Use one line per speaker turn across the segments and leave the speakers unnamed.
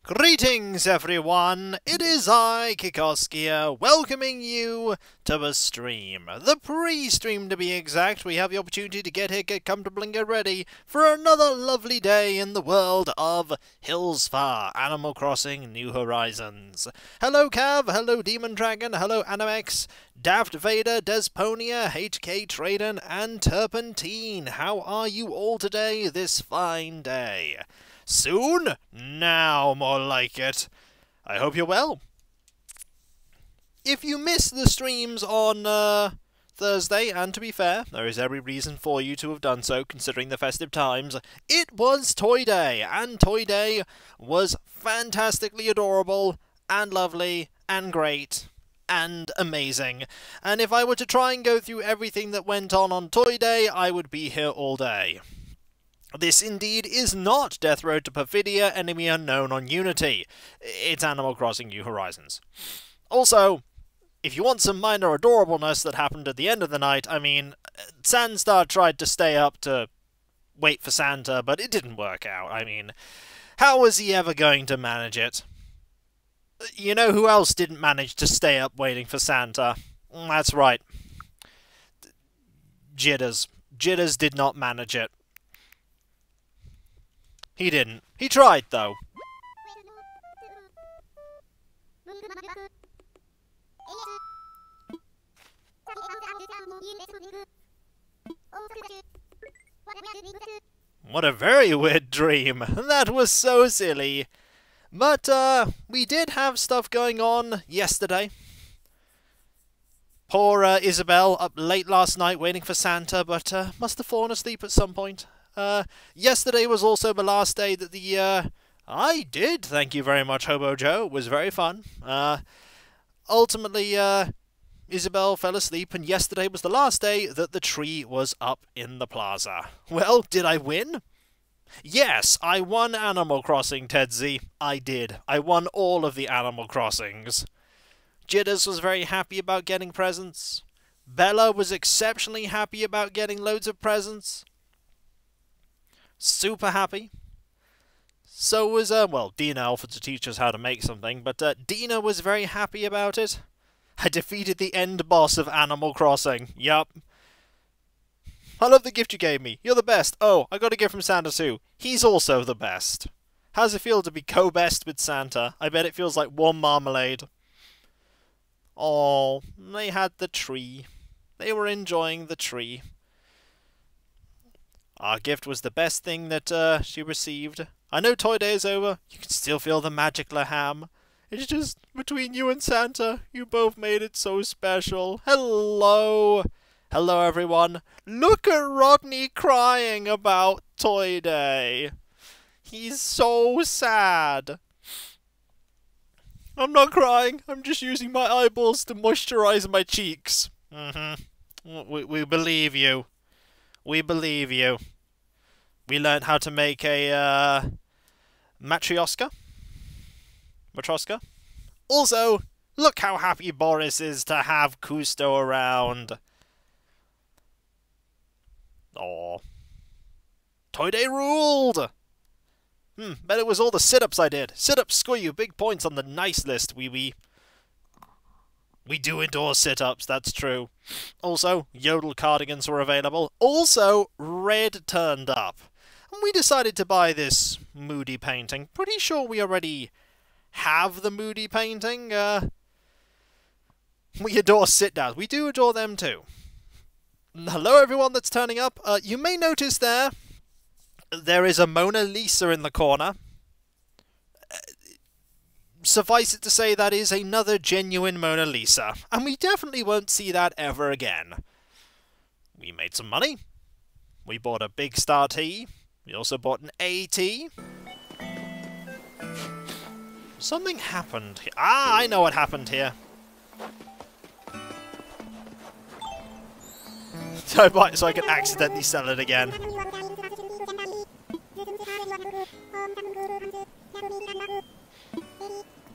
Greetings everyone, it is I, Kikoski, welcoming you to the stream. The pre-stream to be exact. We have the opportunity to get here, get comfortable and get ready for another lovely day in the world of Hillsfar, Animal Crossing New Horizons. Hello Cav, hello Demon Dragon, hello Animex, Daft Vader, Desponia, HK Traden and Turpentine. How are you all today, this fine day? Soon? Now, more like it. I hope you're well. If you missed the streams on Thursday, and to be fair, there is every reason for you to have done so, considering the festive times, it was Toy Day, and Toy Day was fantastically adorable, and lovely, and great, and amazing. And if I were to try and go through everything that went on Toy Day, I would be here all day. This indeed is not Death Road to Perfidia, Enemy Unknown on Unity. It's Animal Crossing New Horizons. Also, if you want some minor adorableness that happened at the end of the night, I mean, Sandstar tried to stay up to wait for Santa, but it didn't work out. I mean, how was he ever going to manage it? You know who else didn't manage to stay up waiting for Santa? That's right. Jitters. Jitters did not manage it. He didn't. He tried, though. What a very weird dream. That was so silly. But, we did have stuff going on yesterday. Poor Isabelle up late last night waiting for Santa, but must have fallen asleep at some point. Yesterday was also the last day that the, I did, thank you very much, Hobo Joe. It was very fun. Ultimately, Isabelle fell asleep, and yesterday was the last day that the tree was up in the plaza. Well, did I win? Yes, I won Animal Crossing, Tedzy. I did. I won all of the Animal Crossings. Jitters was very happy about getting presents. Bella was exceptionally happy about getting loads of presents. Super happy. So was, well, Dina offered to teach us how to make something, but Dina was very happy about it. I defeated the end boss of Animal Crossing. Yup. I love the gift you gave me. You're the best. Oh, I got a gift from Santa too. He's also the best. How's it feel to be co-best with Santa? I bet it feels like warm marmalade. Oh, they had the tree. They were enjoying the tree. Our gift was the best thing that she received. I know Toy Day is over. You can still feel the magic, Laham. It's just between you and Santa. You both made it so special. Hello. Hello, everyone. Look at Rodney crying about Toy Day. He's so sad. I'm not crying. I'm just using my eyeballs to moisturize my cheeks. We believe you. We believe you. We learned how to make a, Matryoshka. Also, look how happy Boris is to have Cousteau around. Aw. Toy Day ruled! Bet it was all the sit-ups I did. Sit-ups score you big points on the nice list, We do endorse sit-ups, that's true. Also, Yodel cardigans were available. Also, red turned up. And we decided to buy this Moody painting. Pretty sure we already have the Moody painting. We adore sit-downs. We do adore them too. Hello everyone that's turning up. You may notice there is a Mona Lisa in the corner. Suffice it to say, that is another genuine Mona Lisa, and we definitely won't see that ever again. We made some money. We bought a Big Star tea. We also bought an AT. Something happened here. Ah, I know what happened here. So I can accidentally sell it again.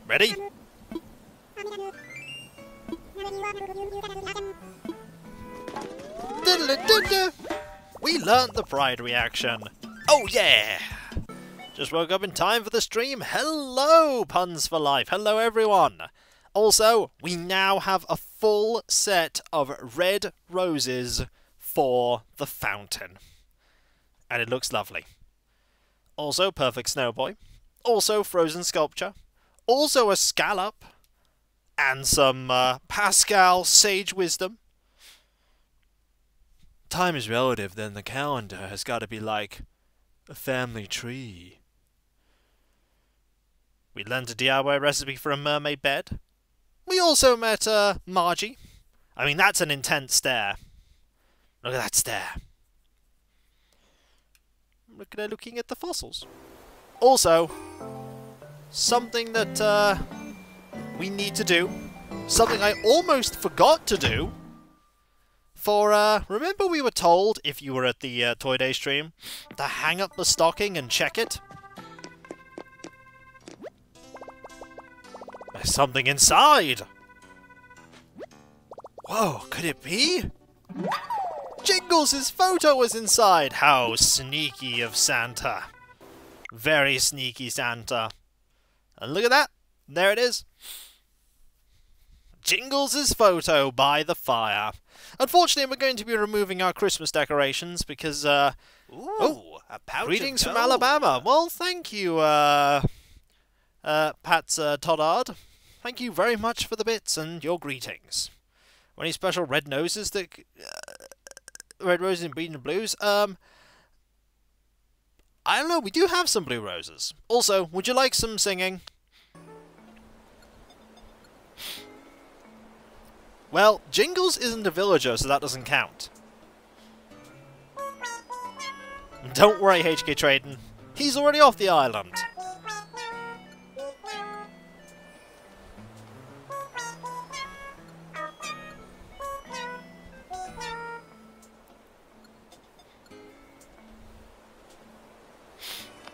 Ready? We learnt the pride reaction. Oh yeah! Just woke up in time for the stream. Hello, Puns for Life. Hello, everyone. Also, we now have a full set of red roses for the fountain. And it looks lovely. Also, Perfect Snowboy. Also, Frozen Sculpture. Also, a Scallop. And some Pascal Sage Wisdom. Time is relative, then the calendar has got to be like a family tree. We learned a DIY recipe for a mermaid bed. We also met Margie. I mean, that's an intense stare. Look at that stare. Look at her looking at the fossils. Also, something that we need to do. Something I almost forgot to do. For, remember we were told, if you were at the Toy Day stream, to hang up the stocking and check it? There's something inside! Whoa, could it be? Jingles' photo was inside! How sneaky of Santa. Very sneaky Santa. And look at that! There it is. Jingles' photo by the fire. Unfortunately, we're going to be removing our Christmas decorations because,
Ooh, a pouch
greetings
of
from
gold.
Alabama. Well, thank you, Pat's Toddard. Thank you very much for the bits and your greetings. Any special red noses that... red roses and green and blues? I don't know, we do have some blue roses. Also, would you like some singing? Well, Jingles isn't a villager, so that doesn't count. Don't worry, HK Trading. He's already off the island.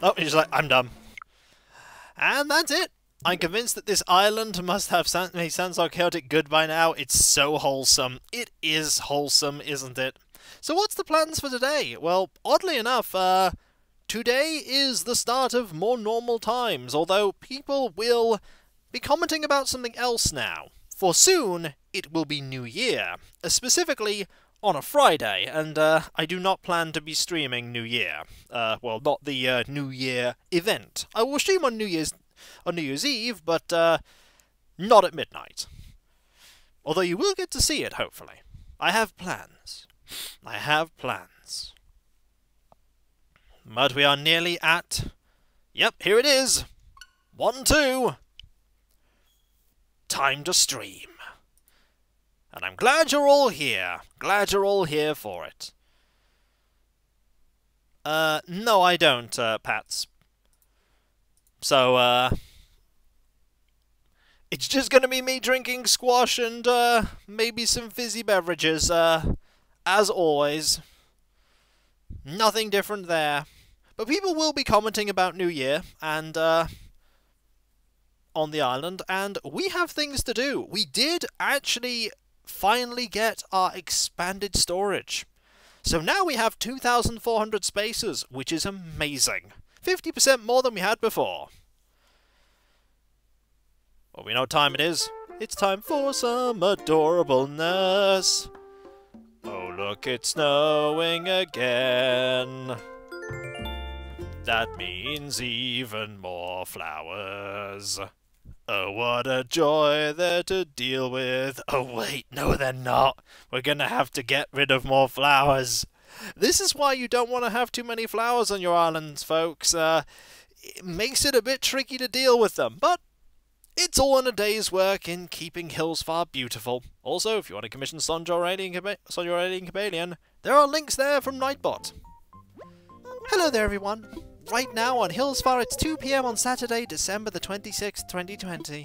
Oh, he's like, I'm done. And that's it. I'm convinced that this island must have made sound so chaotic good by now. It's so wholesome. It is wholesome, isn't it? So what's the plans for today? Well, oddly enough, today is the start of more normal times, although people will be commenting about something else now. For soon, it will be New Year, specifically on a Friday, and I do not plan to be streaming New Year. Well, not the New Year event. I will stream on New Year's Eve, but not at midnight. Although you will get to see it, hopefully. I have plans. I have plans. But we are nearly at... Yep, here it is. 1, 2. Time to stream. And I'm glad you're all here. Glad you're all here for it. No, I don't, Pats. So, it's just gonna be me drinking squash and, maybe some fizzy beverages, as always. Nothing different there. But people will be commenting about New Year, and, on the island, and we have things to do. We did actually finally get our expanded storage. So now we have 2,400 spaces, which is amazing. 50% more than we had before. Well, we know what time it is. It's time for some adorableness. Oh, look, it's snowing again. That means even more flowers. Oh, what a joy they're to deal with. Oh, wait, no, they're not. We're gonna have to get rid of more flowers. This is why you don't want to have too many flowers on your islands, folks. It makes it a bit tricky to deal with them, but it's all in a day's work in keeping Hillsfar beautiful. Also, if you want to commission Sonjor Alien Cabalion, there are links there from Nightbot. Hello there, everyone. Right now on Hillsfar, it's 2 PM on Saturday, December the 26th, 2020.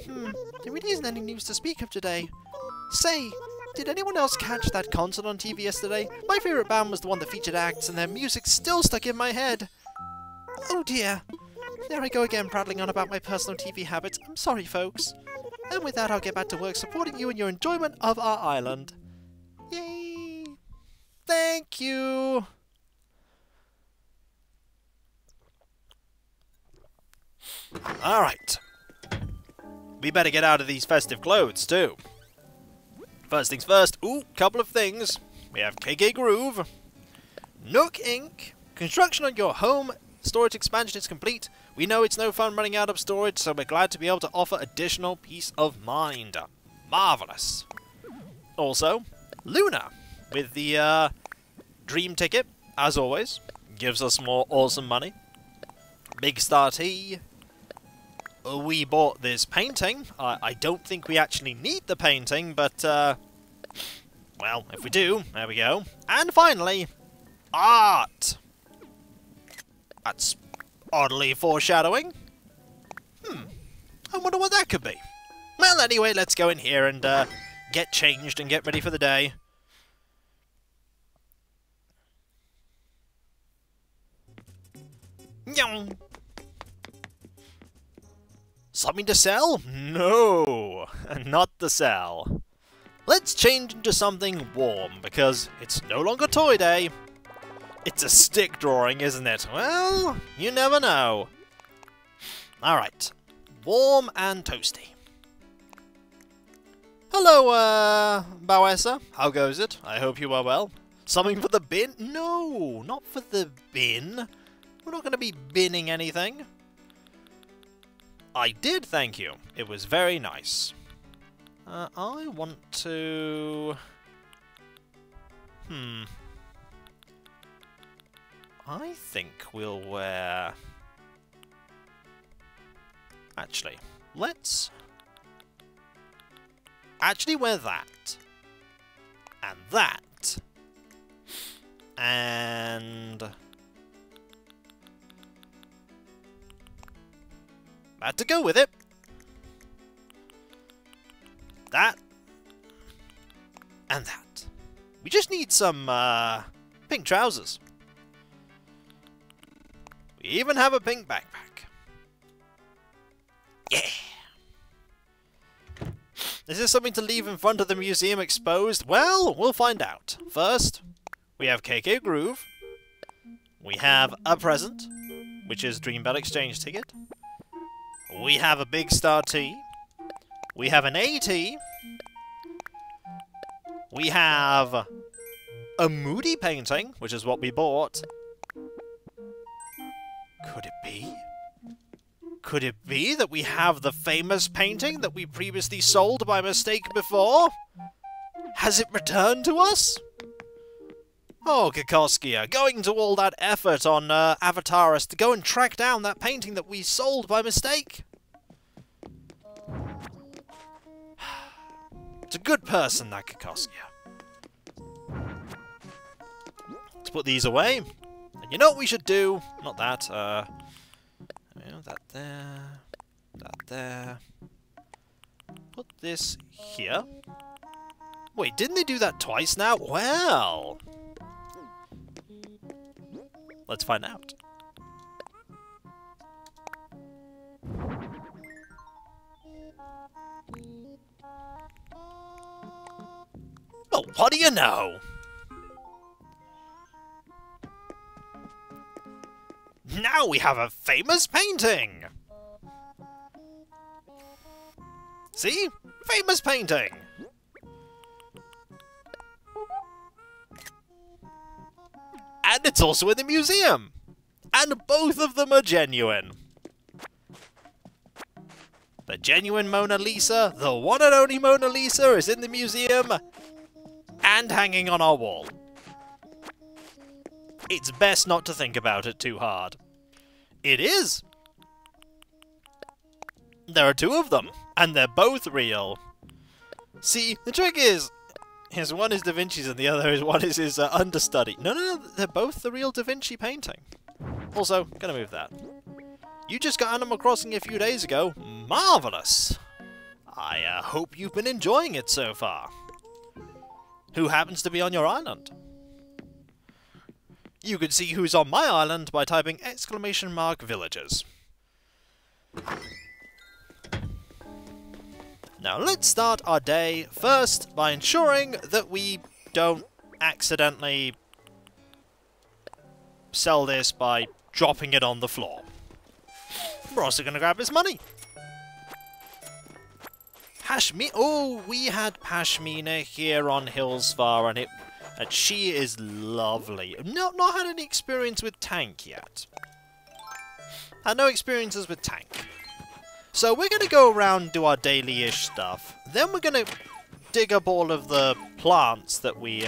There really isn't any news to speak of today. Say, did anyone else catch that concert on TV yesterday? My favourite band was the one that featured acts, and their music's still stuck in my head. Oh dear. There I go again, prattling on about my personal TV habits. I'm sorry, folks. And with that, I'll get back to work supporting you in your enjoyment of our island. Yay! Thank you! Alright. We better get out of these festive clothes, too. First things first. Ooh, couple of things. We have KK Groove. Nook Inc. Construction on your home storage expansion is complete. We know it's no fun running out of storage, so we're glad to be able to offer additional peace of mind. Marvellous. Also, Luna, with the Dream Ticket, as always, gives us more awesome money. Big Star T. We bought this painting. I don't think we actually need the painting, but, well, if we do, there we go. And finally, art. That's oddly foreshadowing. I wonder what that could be. Well, anyway, let's go in here and get changed and get ready for the day. Nyong. Something to sell? No, not to sell. Let's change into something warm, because it's no longer Toy Day. It's a stick drawing, isn't it? Well, you never know. Alright. Warm and toasty. Hello, Bowessa. How goes it? I hope you are well. Something for the bin? No, not for the bin. We're not going to be binning anything. I did, thank you. It was very nice. I want to... I think we'll wear... Actually, let's... actually wear that. And that. And... that to go with it. That. And that. We just need some, pink trousers. We even have a pink backpack. Yeah! Is this something to leave in front of the museum exposed? Well, we'll find out. First, we have KK Groove. We have a present, which is Dreambell Exchange Ticket. We have a Big Star T. We have an AT. We have a Moody painting, which is what we bought. Could it be? Could it be that we have the famous painting that we previously sold by mistake before? Has it returned to us? Oh, Kakoskia, going to all that effort on Avataris to go and track down that painting that we sold by mistake? It's a good person, that Kakoskia. Let's put these away. And you know what we should do? Not that, that there. That there. Put this here. Wait, didn't they do that twice now? Well... let's find out. Well, what do you know? Now we have a famous painting! See? Famous painting! And it's also in the museum! And both of them are genuine! The genuine Mona Lisa, the one and only Mona Lisa, is in the museum and hanging on our wall. It's best not to think about it too hard. It is! There are two of them, and they're both real. See, the trick is, one is Da Vinci's and the other is his understudy. No, they're both the real Da Vinci painting. Also, gonna move that. You just got Animal Crossing a few days ago. Marvellous! I hope you've been enjoying it so far. Who happens to be on your island? You can see who's on my island by typing !villagers. Now let's start our day first by ensuring that we don't accidentally sell this by dropping it on the floor. We're also going to grab his money. Pashmina. Oh, we had Pashmina here on Hillsfar, and she is lovely. Not had any experience with Tank yet. Had no experiences with Tank. So we're going to go around and do our daily-ish stuff. Then we're going to dig up all of the plants that we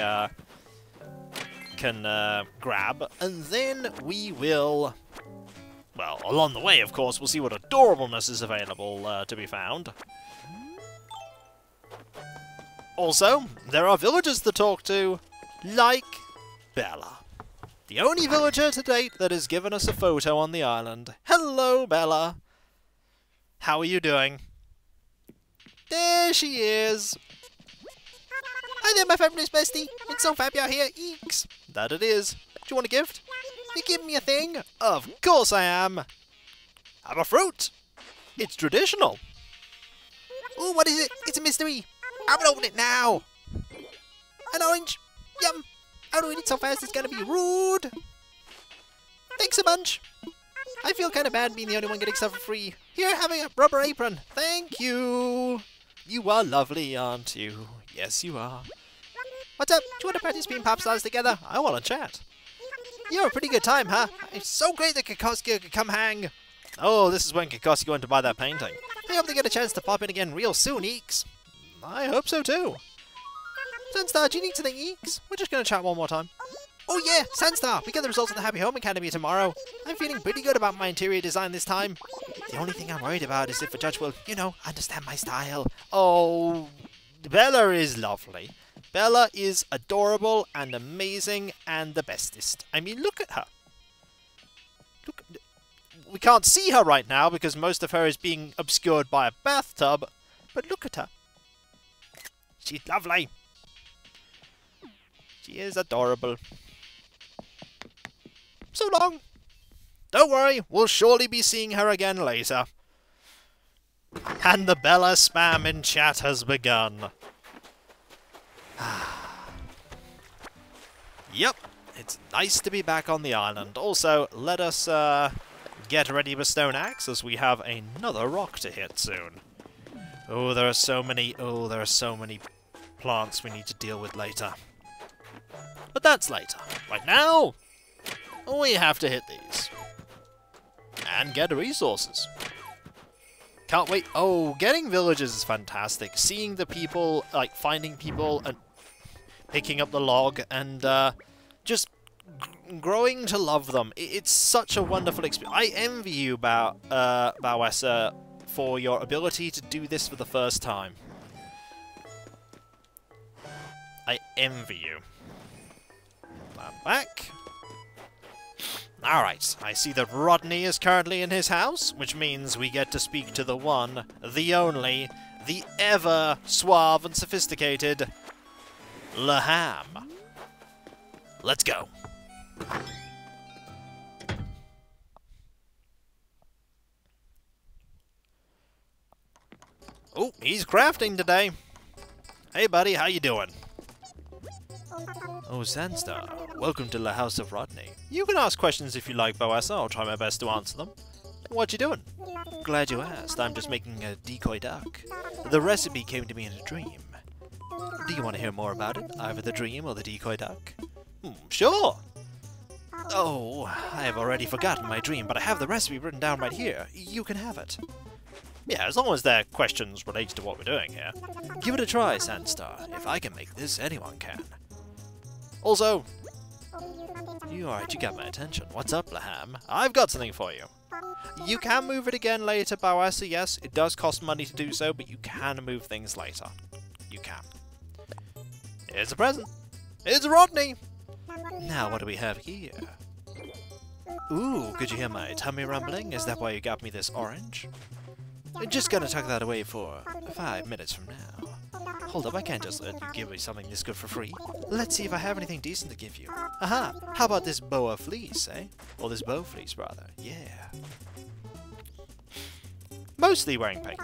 can grab, and then we will... Well, along the way, of course, we'll see what adorableness is available to be found. Also, there are villagers to talk to, like Bella. The only villager to date that has given us a photo on the island. Hello, Bella. How are you doing? There she is. Hi there, my fabulous bestie. It's so fab you're here. Eeks. That it is. Do you want a gift? You give me a thing? Of course I am. Have a fruit. It's traditional. Oh, what is it? It's a mystery. I'm gonna open it now. An orange. Yum. How do we eat it so fast? It's gonna be rude. Thanks a bunch. I feel kind of bad being the only one getting stuff for free. Here, having a rubber apron. Thank you. You are lovely, aren't you? Yes, you are. What's up? Do you want to practice being pop stars together? I want to chat. You're a pretty good time, huh? It's so great that Kokoski could come hang. Oh, this is when Kokoski went to buy that painting. I hope they get a chance to pop in again real soon, Eeks. I hope so too. Sandstar, do you need something, Eeks? We're just going to chat one more time. Oh yeah, Sandstar, we get the results of the Happy Home Academy tomorrow. I'm feeling pretty good about my interior design this time. The only thing I'm worried about is if a judge will, you know, understand my style. Oh, Bella is lovely. Bella is adorable and amazing and the bestest. I mean, look at her. Look, we can't see her right now because most of her is being obscured by a bathtub, but look at her. She's lovely. She is adorable. So long. Don't worry, we'll surely be seeing her again later. And the Bella spam in chat has begun. Yep, it's nice to be back on the island. Also, let us get ready with Stone Axe as we have another rock to hit soon. Oh, there are so many plants we need to deal with later. But that's later. Right now, we have to hit these. And get resources. Can't wait. Oh, getting villages is fantastic. Seeing the people, like, finding people and picking up the log and just growing to love them. It's such a wonderful experience. I envy you, Bowessa, for your ability to do this for the first time. I envy you. Back. Alright, I see that Rodney is currently in his house, which means we get to speak to the one, the only, the ever suave and sophisticated Laham. Let's go. Oh, he's crafting today. Hey buddy, how you doing? Oh, Sandstar, welcome to the House of Rodney. You can ask questions if you like, Bowessa. I'll try my best to answer them. What you doing? Glad you asked. I'm just making a decoy duck. The recipe came to me in a dream. Do you want to hear more about it? Either the dream or the decoy duck? Sure. Oh, I have already forgotten my dream, but I have the recipe written down right here. You can have it. Yeah, as long as their questions relate to what we're doing here. Give it a try, Sandstar. If I can make this, anyone can. Also, you alright, you got my attention. What's up, Laham? I've got something for you. You can move it again later, Bowessa, yes. It does cost money to do so, but you can move things later. You can. Here's a present. It's Rodney! Now, what do we have here? Ooh, could you hear my tummy rumbling? Is that why you got me this orange? I'm just gonna tuck that away for 5 minutes from now. Hold up, I can't just let you give me something this good for free. Let's see if I have anything decent to give you. Aha! How about this boa fleece, eh? Or this bow fleece, rather. Yeah. Mostly wearing pink.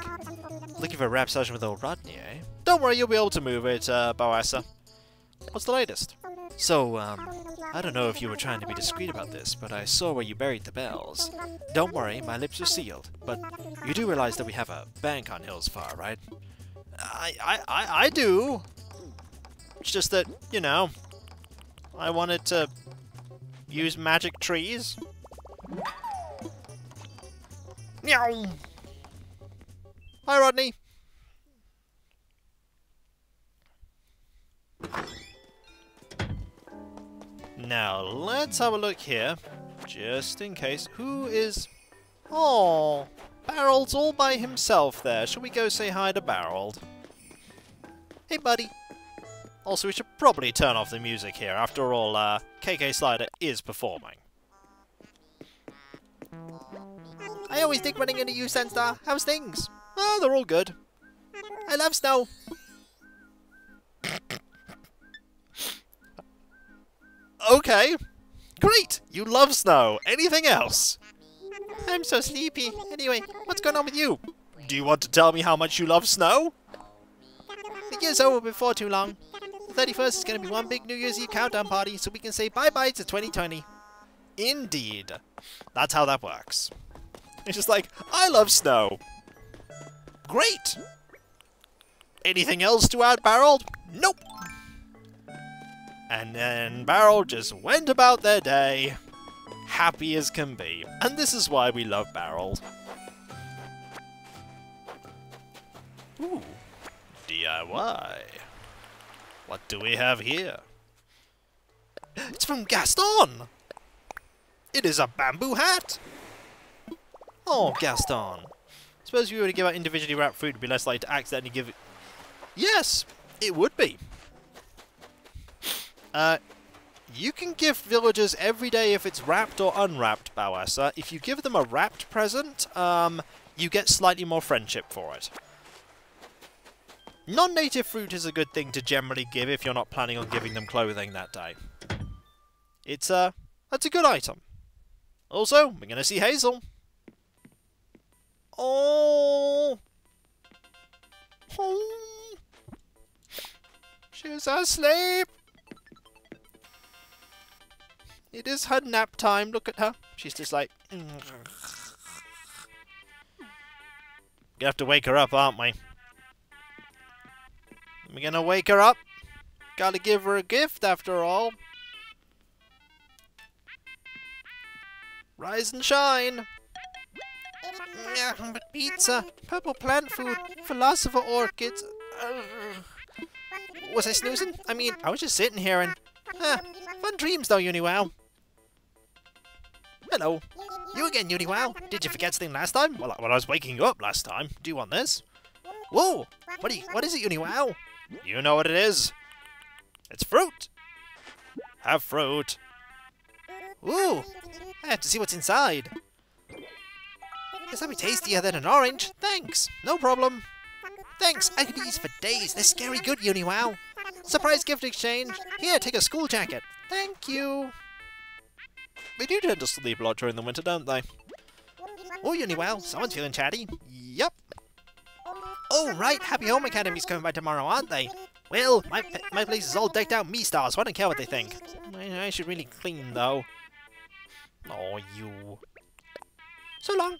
Looking for a rap session with old Rodney, eh? Don't worry, you'll be able to move it, Bowessa. What's the latest? So, I don't know if you were trying to be discreet about this, but I saw where you buried the bells. Don't worry, my lips are sealed, but you do realize that we have a bank on Hills Far, right? I do. It's just that, you know, I wanted to use magic trees. Meow. Hi, Rodney. Now, let's have a look here, just in case. Who is... Oh, Barold's all by himself there. Shall we go say hi to Barold? Hey, buddy. Also, we should probably turn off the music here. After all, KK Slider is performing. I always dig running into you, Sunstar. How's things? Oh, they're all good. I love snow. Okay. Great! You love snow. Anything else? I'm so sleepy. Anyway, what's going on with you? Do you want to tell me how much you love snow? The year's over before too long. The 31st is going to be one big New Year's Eve countdown party, so we can say bye-bye to 2020. Indeed. That's how that works. It's just like, I love snow. Great! Anything else to add, Barold? Nope! And then Barold just went about their day, happy as can be. And this is why we love Barold. Ooh, DIY. What do we have here? It's from Gaston! It is a bamboo hat! Oh, Gaston. Suppose if you were to give out individually wrapped fruit, it'd be less likely to accidentally give it... Yes, it would be. You can gift villagers every day if it's wrapped or unwrapped, Bowessa. If you give them a wrapped present, you get slightly more friendship for it. Non-native fruit is a good thing to generally give if you're not planning on giving them clothing that day. That's a good item. Also, we're gonna see Hazel. Oh! Oh! She's asleep! It is her nap time. Look at her. She's just like... We have to wake her up, aren't we? We're gonna wake her up. Gotta give her a gift, after all. Rise and shine. But pizza, purple plant food, philosopher orchids... Was I snoozing? I mean, I was just sitting here and... fun dreams though, Uniwow. Hello. You again, Uniwow. Did you forget something last time? Well, when I was waking you up last time. Do you want this? Whoa! What is it, Uniwow? You know what it is. It's fruit. Have fruit. Ooh! I have to see what's inside. Guess that'll be tastier than an orange. Thanks. No problem. Thanks. I could eat these for days. They're scary good, Uniwow. Surprise gift exchange. Here, take a school jacket. Thank you. They do tend to sleep a lot during the winter, don't they? Oh, Uniwow, someone's feeling chatty. Yep. Oh, right. Happy Home Academy's coming by tomorrow, aren't they? Well, my place is all decked out me-stars, so I don't care what they think. I should really clean, though. Oh, you. So long.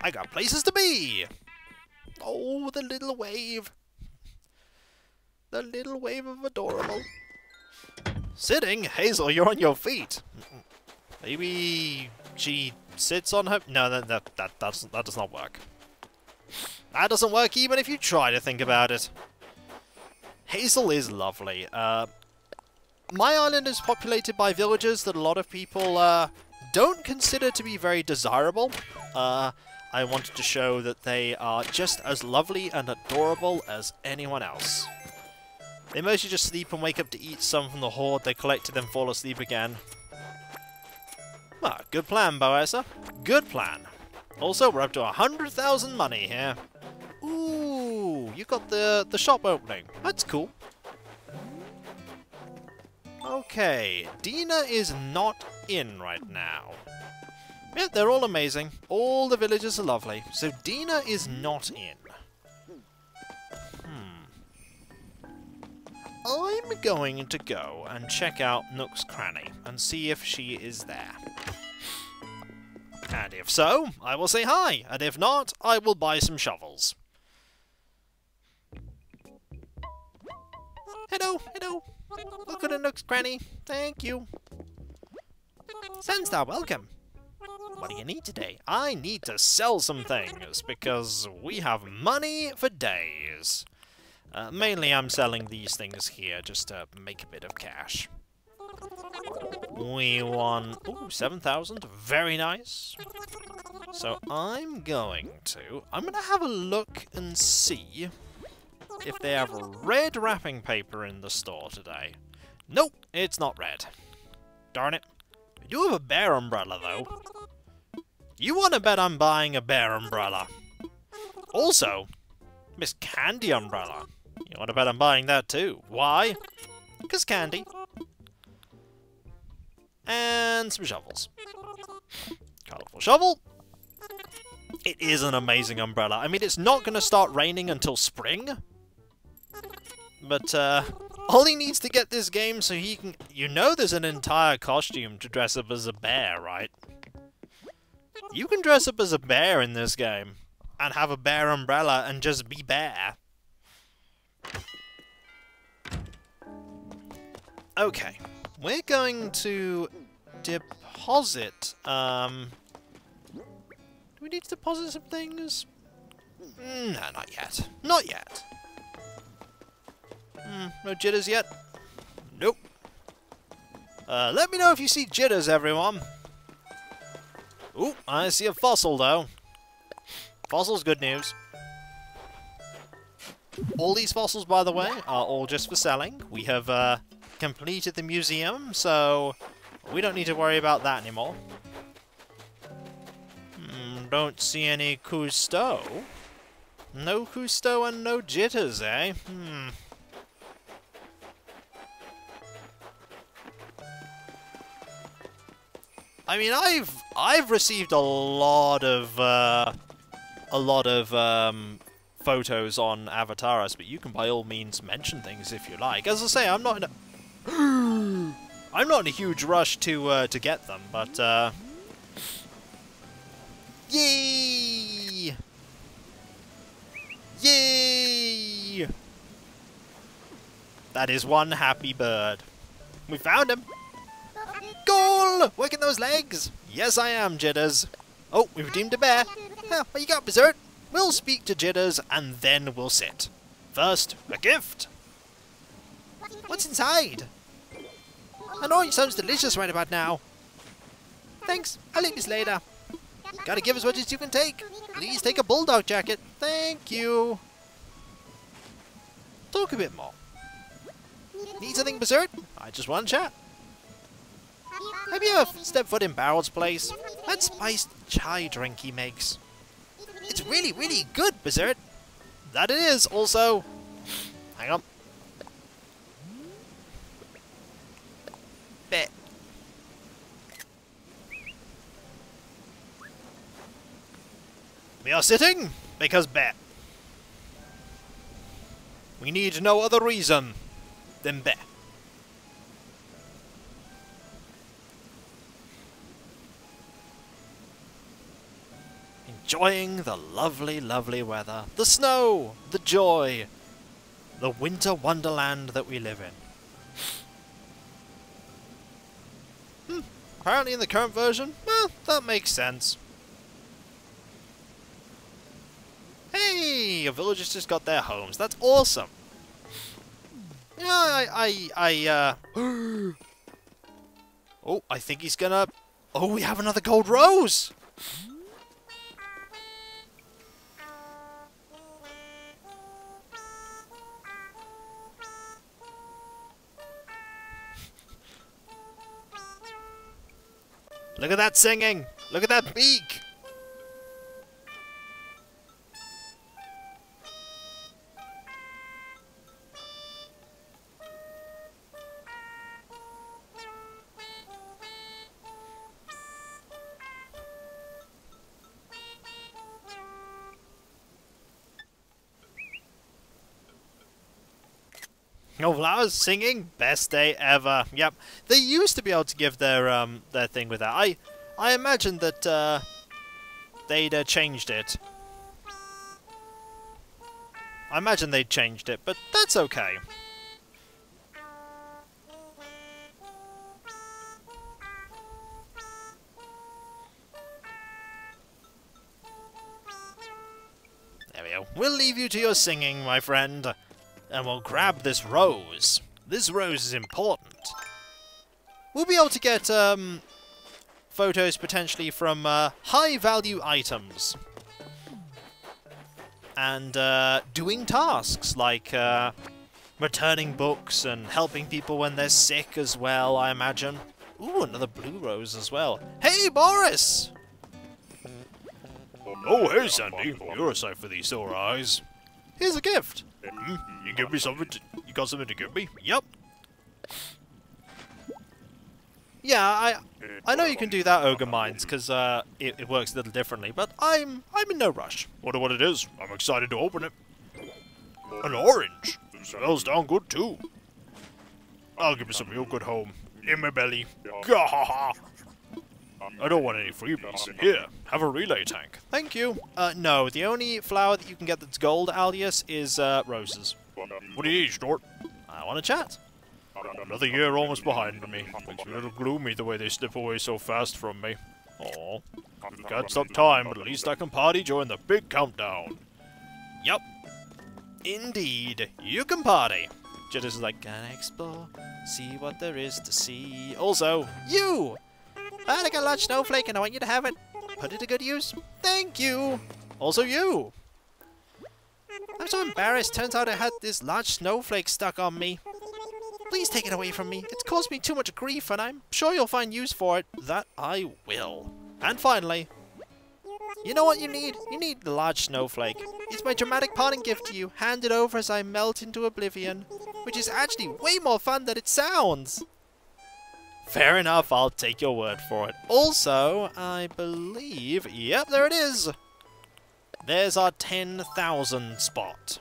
I got places to be. Oh, the little wave. The little wave of adorable. Sitting? Hazel, you're on your feet. Maybe she sits on her... No, that does not work. That doesn't work even if you try to think about it. Hazel is lovely. My island is populated by villagers that a lot of people don't consider to be very desirable. I wanted to show that they are just as lovely and adorable as anyone else. They mostly just sleep and wake up to eat some from the hoard they collected, then fall asleep again. Ah, good plan, Bowessa. Good plan. Also, we're up to 100,000 money here. Ooh, you got the shop opening. That's cool. Okay, Dina is not in right now. Yeah, they're all amazing. All the villagers are lovely. So Dina is not in. I'm going to go and check out Nook's Cranny and see if she is there. And if so, I will say hi, and if not, I will buy some shovels. Hello, hello. Welcome to Nook's Cranny. Thank you. Sunstar, welcome. What do you need today? I need to sell some things, because we have money for days. Mainly I'm selling these things here, just to make a bit of cash. We won, ooh, 7,000, very nice. So I'm gonna have a look and see if they have red wrapping paper in the store today. Nope, it's not red. Darn it. We do have a bear umbrella, though. You want to bet I'm buying a bear umbrella. Also, Miss Candy umbrella. You want to bet I'm buying that too. Why? Because candy. And some shovels. Colourful shovel. It is an amazing umbrella. I mean, it's not going to start raining until spring. But, all he needs to get this game so he can... You know there's an entire costume to dress up as a bear, right? You can dress up as a bear in this game. And have a bear umbrella and just be bear. Okay. We're going to deposit, Do we need to deposit some things? No, not yet. Not yet. No jitters yet? Nope. Let me know if you see jitters, everyone. Ooh, I see a fossil, though. Fossil's good news. All these fossils, by the way, are all just for selling. We have, completed the museum, so we don't need to worry about that anymore. Don't see any Cousteau. No Cousteau and no jitters, eh? I mean, I've received a lot of photos on Avataris, but you can by all means mention things if you like. As I say, I'm not in a I'm not in a huge rush to get them, but yay! Yay! That is one happy bird. We found him. Goal! Working those legs. Yes, I am, Jitters. Oh, we've redeemed a bear. What you got, Berserk? We'll speak to Jitters and then we'll sit. First, a gift. What's inside? An orange sounds delicious right about now. Thanks, I'll eat this later. Gotta give as much as you can take. Please take a bulldog jacket. Thank you. Talk a bit more. Need something, Berserk? I just want to chat. Have you ever stepped foot in Barrel's place? That spiced chai drink he makes. It's really, really good, Berserk. That it is, also. Hang on. Bet. We are sitting because bet. We need no other reason than bet. Enjoying the lovely, lovely weather, the snow, the joy, the winter wonderland that we live in. Apparently in the current version, well, that makes sense. Hey, your villagers just got their homes. That's awesome. Yeah, oh, I think he's gonna... Oh, we have another gold rose! Look at that singing! Look at that beak! Oh, flowers singing, best day ever. Yep, they used to be able to give their thing with that. I imagine that they'd changed it. I imagine they'd changed it, but that's okay. There we go. We'll leave you to your singing, my friend, and we'll grab this rose. This rose is important. We'll be able to get photos potentially from high-value items. And doing tasks like returning books and helping people when they're sick as well, I imagine. Ooh, another blue rose as well. Hey, Boris!
Oh, hey, Sandy. You're a sight for these sore eyes.
Here's a gift.
You give me something? You got something to give me?
Yep. Yeah, I know you can do that, Ogre Mines, because it works a little differently, but I'm in no rush.
Wonder what it is. I'm excited to open it. An orange. Smells down good, too. I'll give me some real good home. In my belly. Gahaha! I don't want any freebies. Here, have a relay tank.
Thank you. No, the only flower that you can get that's gold, Alias, is roses.
What do you need, Snort?
I want to chat.
Another year almost behind me. Makes me a little gloomy the way they slip away so fast from me. Aw. Can't stop time, but at least I can party during the big countdown.
Yup. Indeed. You can party. Jitters is like, gonna explore, see what there is to see. Also, you! I got a large snowflake and I want you to have it. Put it to good use. Thank you! Also you! I'm so embarrassed. Turns out I had this large snowflake stuck on me. Please take it away from me. It's caused me too much grief, and I'm sure you'll find use for it. That I will. And finally, you know what you need? You need the large snowflake. It's my dramatic parting gift to you, handed over as I melt into oblivion, which is actually way more fun than it sounds. Fair enough, I'll take your word for it. Also, I believe... Yep, there it is! There's our 10,000 spot.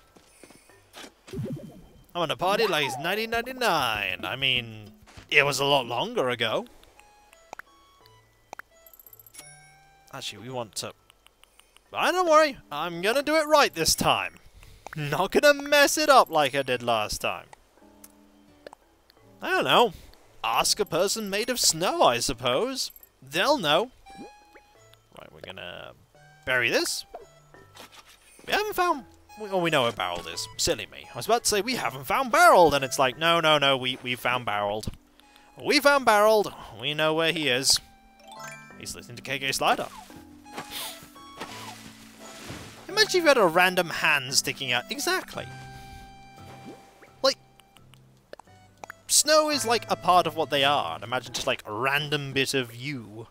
I'm gonna party like it's 1999. I mean, it was a lot longer ago. Actually, we want to... But don't worry, I'm gonna do it right this time. Not gonna mess it up like I did last time. I don't know. Ask a person made of snow, I suppose. They'll know. Right, we're gonna bury this. We haven't found... Well, we know where Barreled is. Silly me. I was about to say, we haven't found Barreled, and it's like, no, we found Barreled. We found Barreled. We know where he is. He's listening to KK Slider. Imagine if you had a random hand sticking out. Exactly. Like, snow is like a part of what they are, and imagine just like a random bit of you.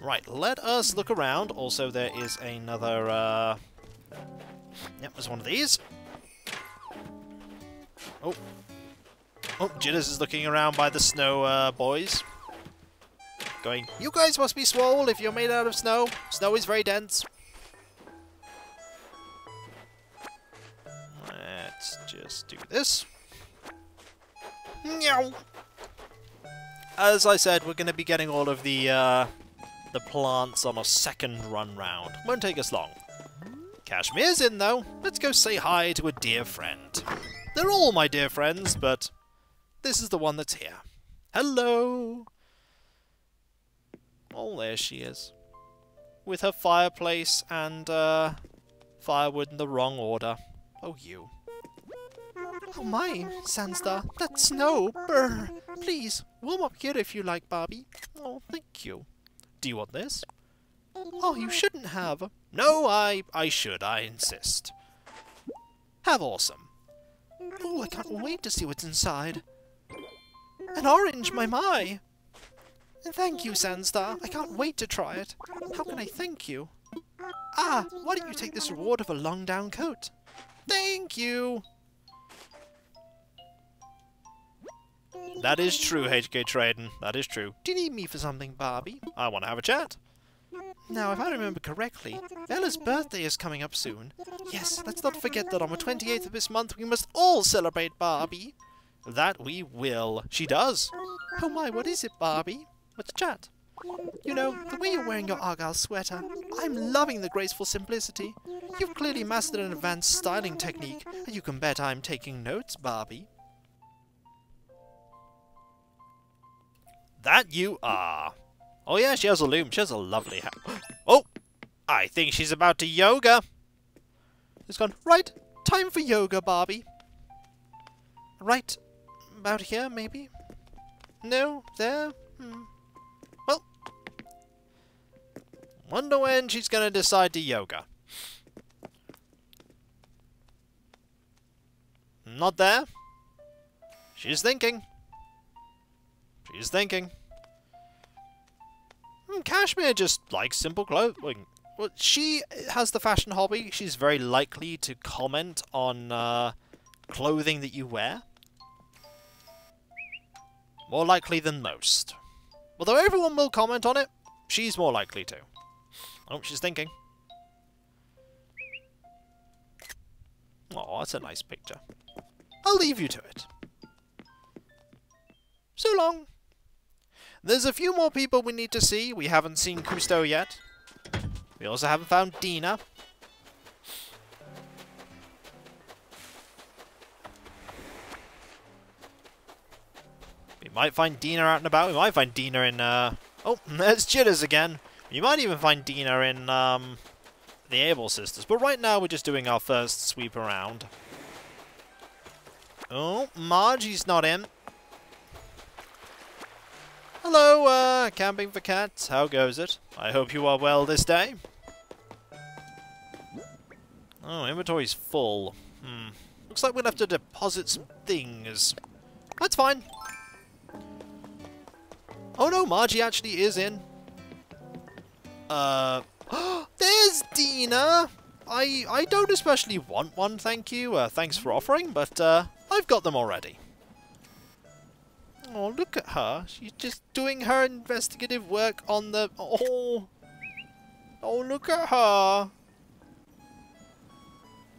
Right, let us look around. Also, there is another, Yep, there's one of these. Oh. Oh, Jitters is looking around by the snow, boys. Going, you guys must be swole if you're made out of snow. Snow is very dense. Let's just do this. Meow. As I said, we're going to be getting all of the plants on a second run round. Won't take us long. Cashmere's in, though. Let's go say hi to a dear friend. They're all my dear friends, but this is the one that's here. Hello! Oh, there she is. With her fireplace and, firewood in the wrong order. Oh, you. Oh my, Sandstar, that's snow! Brr! Please, warm up here if you like, Barbie. Oh, thank you. Do you want this? Oh, you shouldn't have. No, I should, I insist. Have awesome. Oh, I can't wait to see what's inside. An orange, my! Thank you, Sandstar. I can't wait to try it. How can I thank you? Ah, why don't you take this reward of a long down coat? Thank you! That is true, HK Traden. That is true. Do you need me for something, Barbie? I want to have a chat. Now, if I remember correctly, Bella's birthday is coming up soon. Yes, let's not forget that on the 28th of this month we must all celebrate Barbie. That we will. She does. Oh my, what is it, Barbie? What's chat? You know, the way you're wearing your Argyle sweater, I'm loving the graceful simplicity. You've clearly mastered an advanced styling technique, and you can bet I'm taking notes, Barbie. That you are. Oh yeah, she has a loom. She has a lovely hat. Oh! I think she's about to yoga. It's gone. Right, time for yoga, Barbie. Right, about here, maybe? No, there? Well, wonder when she's gonna decide to yoga. Not there. She's thinking. She's thinking. Cashmere just likes simple clothing. Well, she has the fashion hobby. She's very likely to comment on clothing that you wear. More likely than most. Although everyone will comment on it, she's more likely to. Oh, she's thinking. Oh, that's a nice picture. I'll leave you to it. So long. There's a few more people we need to see. We haven't seen Cousteau yet. We also haven't found Dina. We might find Dina out and about. We might find Dina in, Oh, there's Jitters again. You might even find Dina in, the Able Sisters. But right now we're just doing our first sweep around. Oh, Margie's not in. Hello, Camping for Cats. How goes it? I hope you are well this day. Oh, inventory's full. Looks like we'll have to deposit some things. That's fine. Oh no, Margie actually is in. There's Dina! I don't especially want one, thank you. Thanks for offering, but I've got them already. Oh, look at her. She's just doing her investigative work on the... Oh, look at her.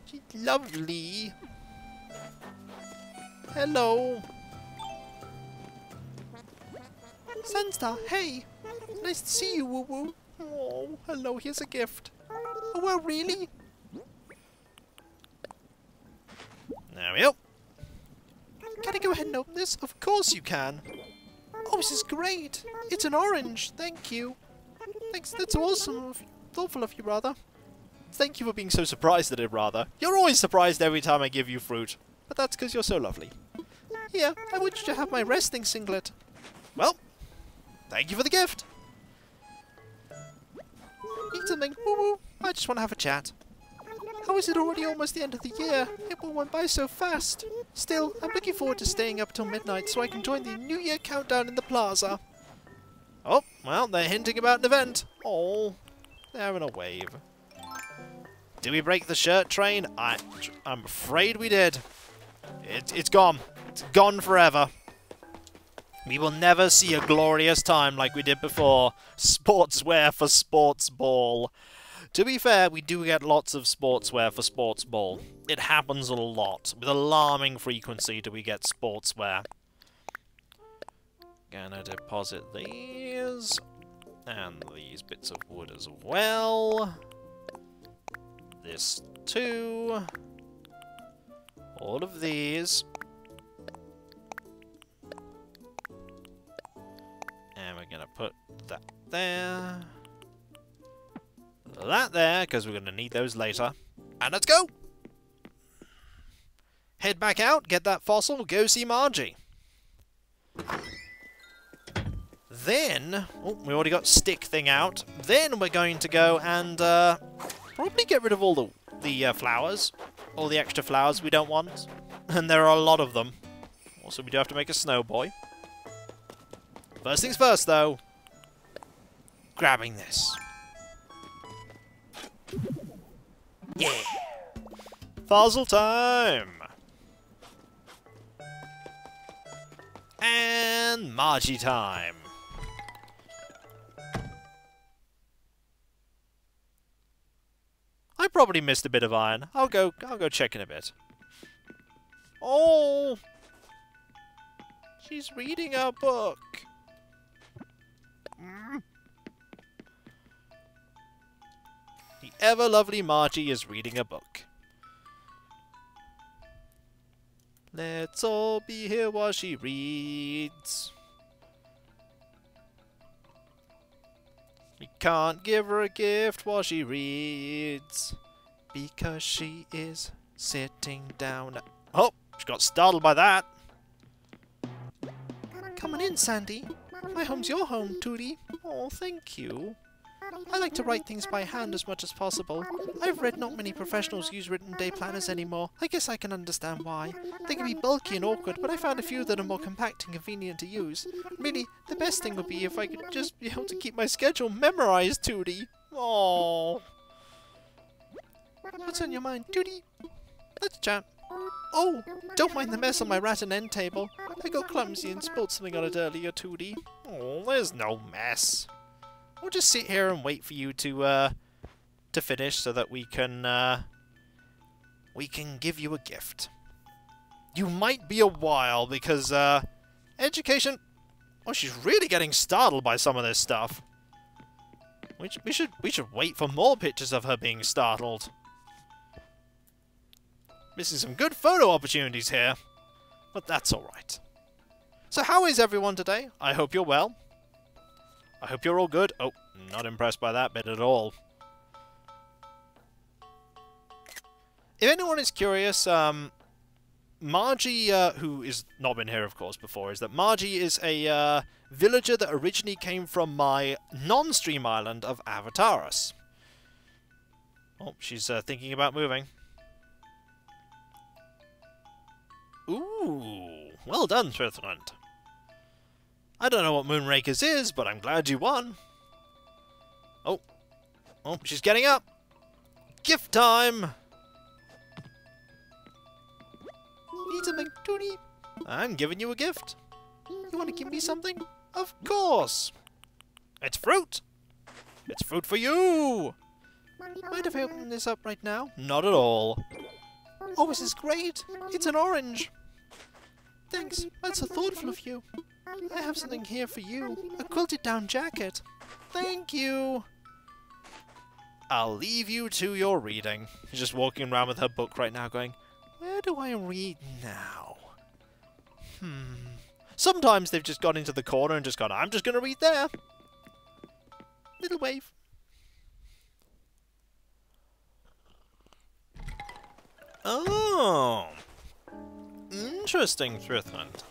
She's lovely. Hello. Sunstar, hey. Nice to see you, Woo Woo. Oh, hello, here's a gift. Oh, well, really? There we go. Can I go ahead and open this? Of course you can. Oh, this is great. It's an orange. Thank you. Thanks. That's awesome. Thoughtful of you, rather. Thank you for being so surprised at it, rather. You're always surprised every time I give you fruit. But that's because you're so lovely. Here, I want you to have my resting singlet. Well, thank you for the gift. Need something? Woo-woo. I just want to have a chat. How is it already almost the end of the year? It all went by so fast. Still, I'm looking forward to staying up till midnight so I can join the New Year countdown in the plaza. Oh, well, they're hinting about an event. Oh, they're having a wave. Did we break the shirt train? I'm afraid we did. It's gone. It's gone forever. We will never see a glorious time like we did before. Sportswear for Sports Ball. To be fair, we do get lots of sportswear for Sports Ball. It happens a lot. With alarming frequency do we get sportswear. Gonna deposit these. And these bits of wood as well. This too. All of these. And we're gonna put that there. That there, because we're going to need those later. And let's go! Head back out, get that fossil, go see Margie. Then, oh, we already got stick thing out. Then we're going to go and probably get rid of all the flowers. All the extra flowers we don't want. And there are a lot of them. Also, we do have to make a snow boy. First things first, though. Grabbing this. Yeah! Fossil time! And Margie time! probably missed a bit of iron. I'll go check in a bit. Oh! She's reading a book. The ever-lovely Margie is reading a book. Let's all be here while she reads. We can't give her a gift while she reads, because she is sitting down. Oh, she got startled by that. Come on in, Sandy. My home's your home, Tootie. Oh, thank you. I like to write things by hand as much as possible. I've read not many professionals use written day planners anymore. I guess I can understand why. They can be bulky and awkward, but I found a few that are more compact and convenient to use. Really, the best thing would be if I could just be able to keep my schedule memorized, Tootie. Aww. What's on your mind, Tootie? Let's chat. Oh, don't mind the mess on my rat and end table. I got clumsy and spilled something on it earlier, Tootie.
Oh, there's no mess.
We'll just sit here and wait for you to finish so that we can give you a gift. You might be a while because education. Oh, she's really getting startled by some of this stuff. We should wait for more pictures of her being startled. Missing some good photo opportunities here, but that's all right. So how is everyone today? I hope you're well. I hope you're all good. Oh, not impressed by that bit at all. If anyone is curious, Margie, who has not been here, of course, before, is that Margie is a villager that originally came from my non-stream island of Avataris. Oh, she's thinking about moving. Ooh, well done, Switzerland. I don't know what Moonrakers is, but I'm glad you won. Oh, she's getting up. Gift time. Need something, Tootie? I'm giving you a gift. You want to give me something? Of course. It's fruit. It's fruit for you. Mind if I open this up right now? Not at all. Oh, this is great. It's an orange. Thanks. That's so thoughtful of you. I have something here for you. A quilted down jacket. Thank you. I'll leave you to your reading. She's just walking around with her book right now going, where do I read now? Sometimes they've just gone into the corner and just gone, I'm just going to read there. Little wave. Oh. Interesting, Switzerland.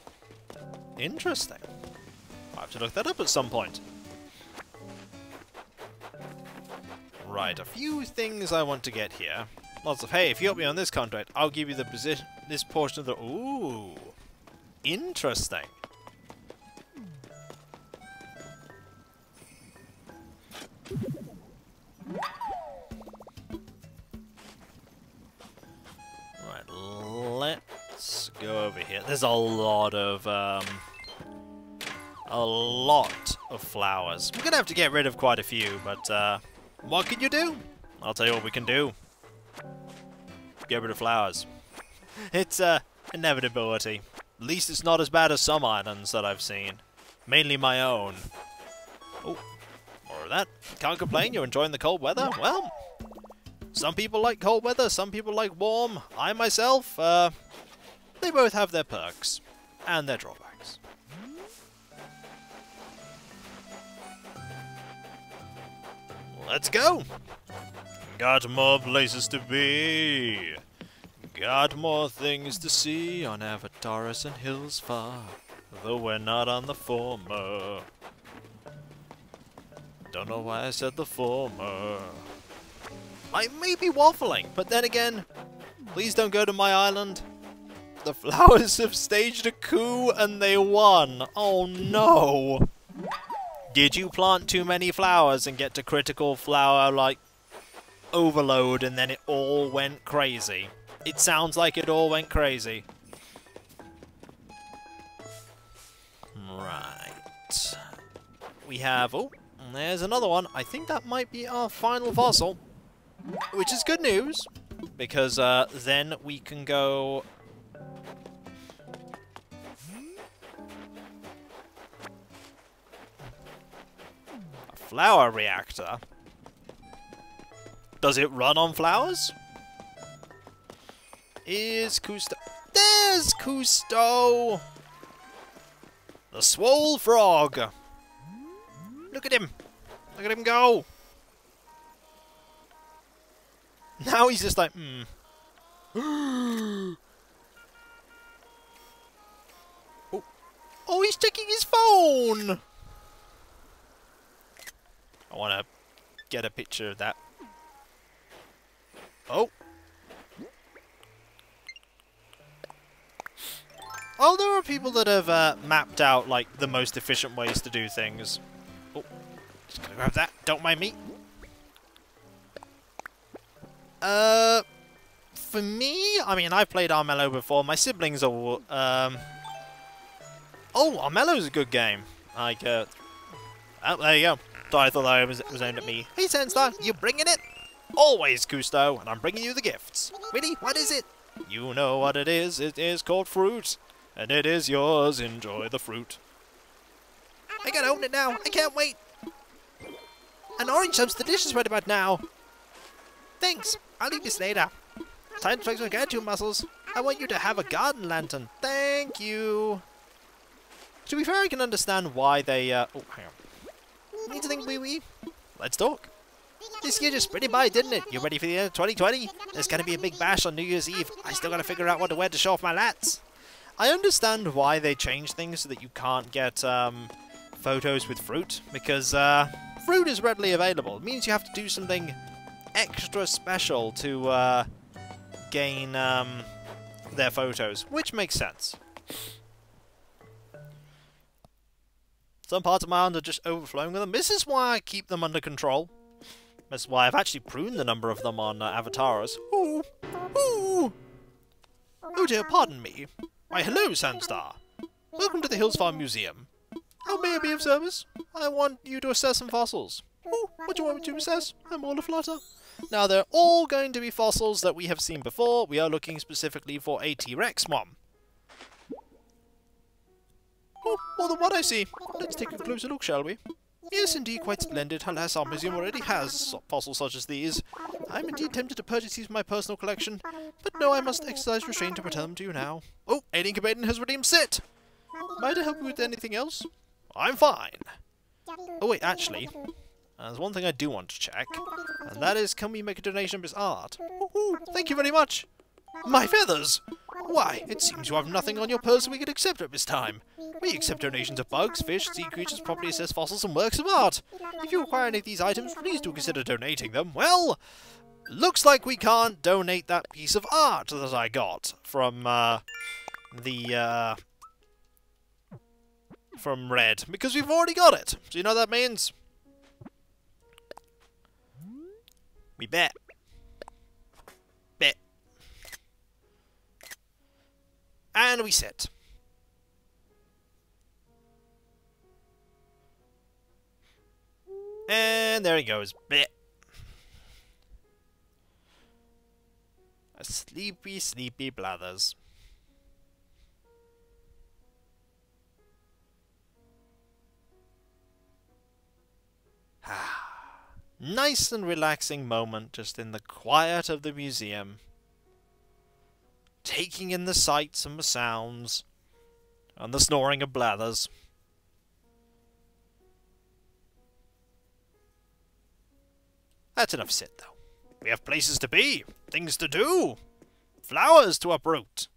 Interesting. I'll have to look that up at some point. Right, a few things I want to get here. Lots of, hey, if you help me on this contract, I'll give you the position, this portion of the... Ooh. Interesting. Right, let's go over here. There's a lot of flowers. We're gonna have to get rid of quite a few, but what can you do? I'll tell you what we can do. Get rid of flowers. It's inevitability. At least it's not as bad as some islands that I've seen. Mainly my own. Oh, more of that. Can't complain, you're enjoying the cold weather? Well, some people like cold weather, some people like warm. I myself, they both have their perks. And their drawbacks. Let's go! Got more places to be. Got more things to see on Avataris and hills far. Though we're not on the former. Don't know why I said the former. I may be waffling, but then again, please don't go to my island. The flowers have staged a coup and they won. Oh no! Did you plant too many flowers and get to critical flower, like, overload and then it all went crazy? It sounds like it all went crazy. Right. We have... Oh, there's another one. I think that might be our final fossil. Which is good news, because then we can go... A flower reactor? Does it run on flowers? Is Cousteau... There's Cousteau! The swole frog! Look at him! Look at him go! Now he's just like, oh. Oh, he's checking his phone! I want to get a picture of that. Oh. Oh, there are people that have mapped out, like, the most efficient ways to do things. Oh, just gonna grab that. Don't mind me. For me, I mean, I've played Armello before. My siblings are, oh, Armello's a good game. Like, oh, there you go. I thought that was aimed at me. Hey, Senstar, you bringing it? Always, Cousteau, and I'm bringing you the gifts. Really? What is it? You know what it is. It is called fruit. And it is yours. Enjoy the fruit. I gotta open it now. I can't wait. An orange sounds delicious right about now. Thanks. I'll eat this later. Time to flex my gratitude muscles. I want you to have a garden lantern. Thank you. To be fair, I can understand why they, oh, hang on. Need to think, wee-wee? Let's talk. This year just sprinted by, didn't it? You ready for the end of 2020? There's gonna be a big bash on New Year's Eve. I still gotta figure out what to wear to show off my lats. I understand why they changed things so that you can't get, photos with fruit. Because, fruit is readily available. It means you have to do something extra special to, gain, their photos. Which makes sense. Some parts of my island are just overflowing with them. This is why I keep them under control. That's why I've actually pruned the number of them on Avatars. Ooh! Ooh! Oh dear, pardon me. Why, hello, Sandstar. Welcome to the Hills Farm Museum. How may I be of service? I want you to assess some fossils. Oh, what do you want me to assess? I'm all aflutter. Now, they're all going to be fossils that we have seen before. We are looking specifically for a T-Rex one. Oh, more than what I see. Let's take a closer look, shall we? Yes, indeed, quite splendid. Alas, our museum already has fossils such as these. I'm indeed tempted to purchase these for my personal collection, but no, I must exercise restraint to return them to you now. Oh, Alien Combatant has redeemed Sit! Might I help you with anything else? I'm fine. Oh wait, actually, there's one thing I do want to check, and that is, can we make a donation of his art? Ooh, thank you very much! My feathers! Why, it seems you have nothing on your person we could accept at this time. We accept donations of bugs, fish, sea creatures, properly assessed fossils, and works of art. If you require any of these items, please do consider donating them. Well, looks like we can't donate that piece of art that I got from, from Red, because we've already got it. So you know what that means? We bet. Bet. And we sit. And there he goes. Bet. A sleepy, sleepy Blathers. Nice and relaxing moment just in the quiet of the museum. Taking in the sights and the sounds. And the snoring of Blathers. That's enough sit, though. We have places to be, things to do, flowers to uproot.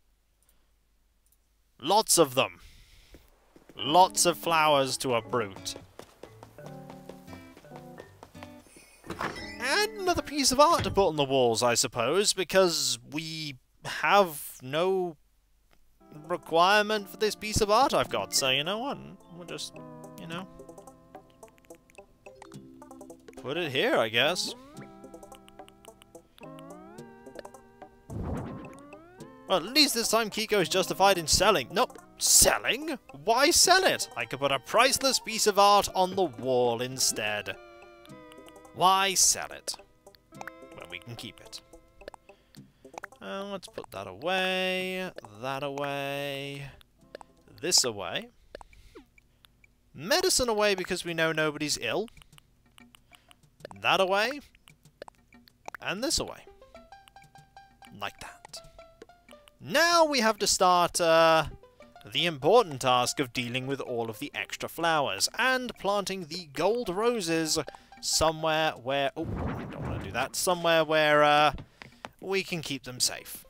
Lots of them. Lots of flowers to uproot. And another piece of art to put on the walls, I suppose, because we have no requirement for this piece of art I've got. So, you know what? We'll just, you know, put it here, I guess. Well, at least this time Kiko is justified in selling. Nope. Selling? Why sell it? I could put a priceless piece of art on the wall instead. Why sell it? When we can can keep it. Let's put that away, this away. Medicine away because we know nobody's ill. That away. And this away. Like that. Now we have to start the important task of dealing with all of the extra flowers and planting the gold roses somewhere where... Oh, I don't want to do that. Somewhere where we can keep them safe.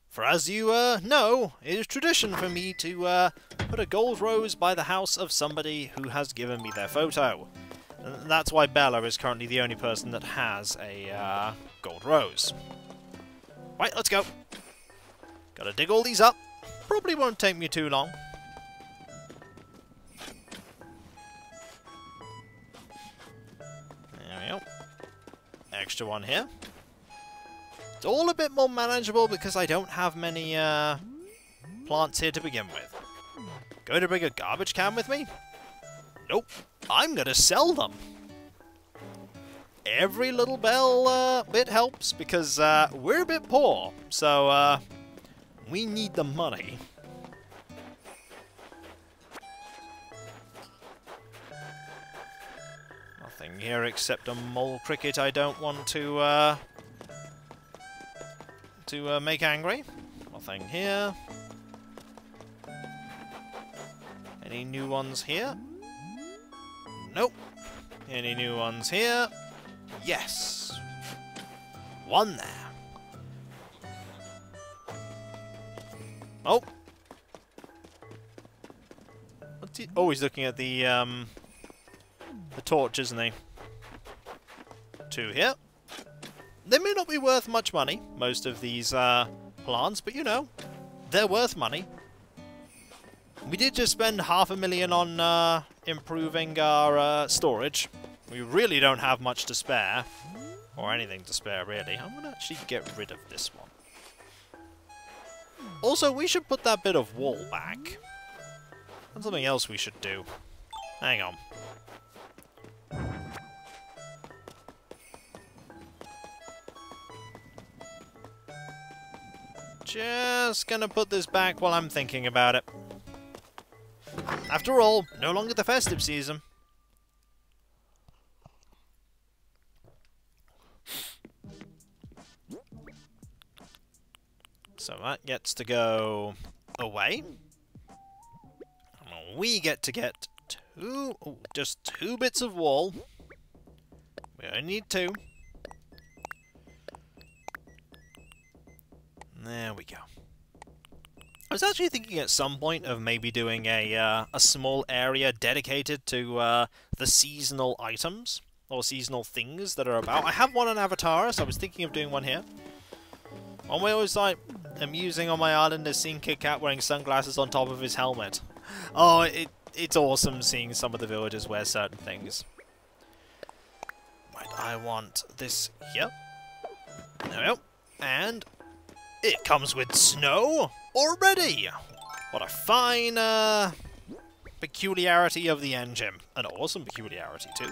For as you know, it is tradition for me to put a gold rose by the house of somebody who has given me their photo. And that's why Bella is currently the only person that has a gold rose. Right, let's go. Gotta dig all these up. Probably won't take me too long. There we go. Extra one here. It's all a bit more manageable because I don't have many plants here to begin with. Going to bring a garbage can with me? Nope. I'm gonna sell them. Every little bit helps because we're a bit poor, so we need the money. Nothing here except a mole cricket I don't want to make angry. Nothing here. Any new ones here? Nope. Any new ones here? Yes. One there. Oh. What's he? Oh, he's looking at the torch, isn't he? Two here. They may not be worth much money, most of these plants, but you know, they're worth money. We did just spend $500,000 on improving our storage. We really don't have much to spare. Or anything to spare, really. I'm going to actually get rid of this one. Also, we should put that bit of wall back. That's something else we should do. Hang on. Just gonna put this back while I'm thinking about it. After all, no longer the festive season. So that gets to go away. And we get to get just two bits of wall. We only need two. There we go. I was actually thinking at some point of maybe doing a small area dedicated to the seasonal items or seasonal things that are about. I have one on Avatar, so I was thinking of doing one here. One way I was like amusing on my island is seeing Kit Kat wearing sunglasses on top of his helmet. Oh, it's awesome seeing some of the villagers wear certain things. Right, I want this here. There we go. And it comes with snow already! What a fine peculiarity of the engine. An awesome peculiarity, too.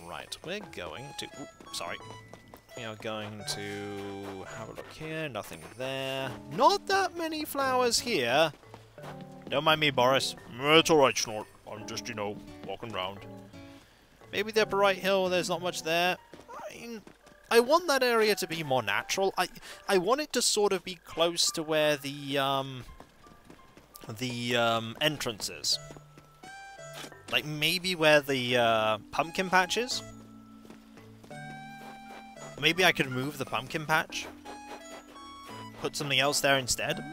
Right, we're going to... Ooh, sorry. We are going to have a look here. Nothing there. Not that many flowers here. Don't mind me, Boris.
It's alright, Snort. I'm just, you know, walking around.
Maybe the upper right hill, there's not much there. I want that area to be more natural. I want it to sort of be close to where the entrance is. Like maybe where the pumpkin patch is. Maybe I could move the pumpkin patch. Put something else there instead.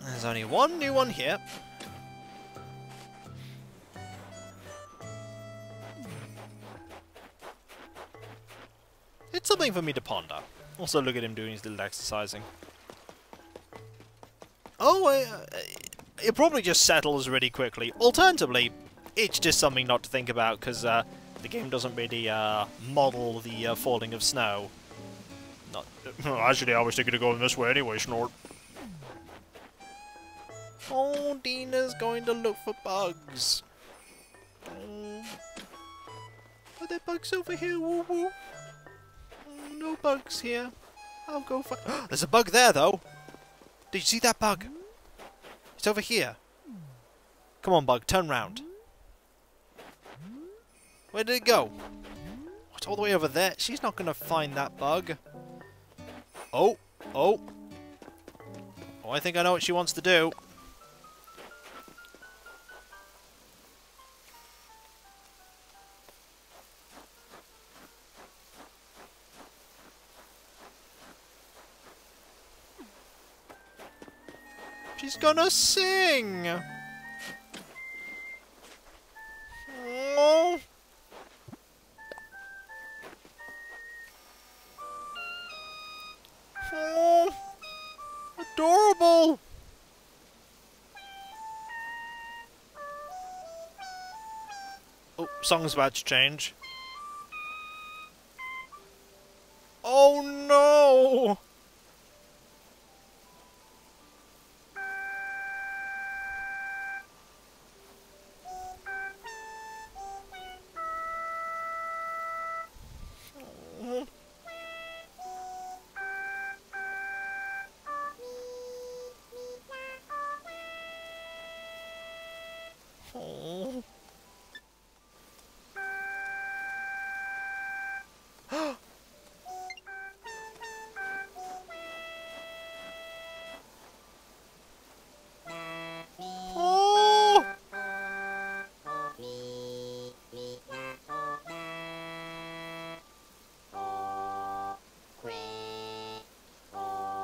There's only one new one here. It's something for me to ponder. Also, look at him doing his little exercising. Oh, it probably just settles really quickly. Alternatively, it's just something not to think about because the game doesn't really model the falling of snow. Not
Actually, I was thinking of going this way anyway, Snort.
Oh, Dina's going to look for bugs. there bugs over here? Woo woo. Oh, no bugs here. I'll go for... There's a bug there, though. Did you see that bug? It's over here. Come on, bug. Turn round. Where did it go? It's all the way over there. She's not going to find that bug. Oh. Oh. Oh, I think I know what she wants to do. She's gonna sing! Oh. Oh. Adorable! Oh, song's about to change. Oh no! Oh. Oh.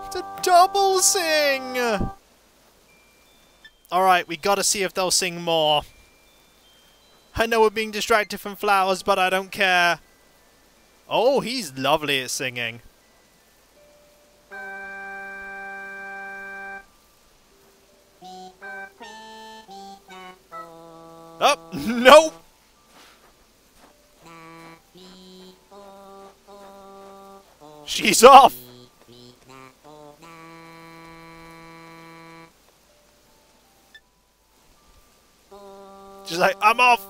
It's a double sing! Alright, we gotta see if they'll sing more. I know we're being distracted from flowers, but I don't care. Oh, he's lovely at singing. Oh, nope! She's off! She's like, I'm off!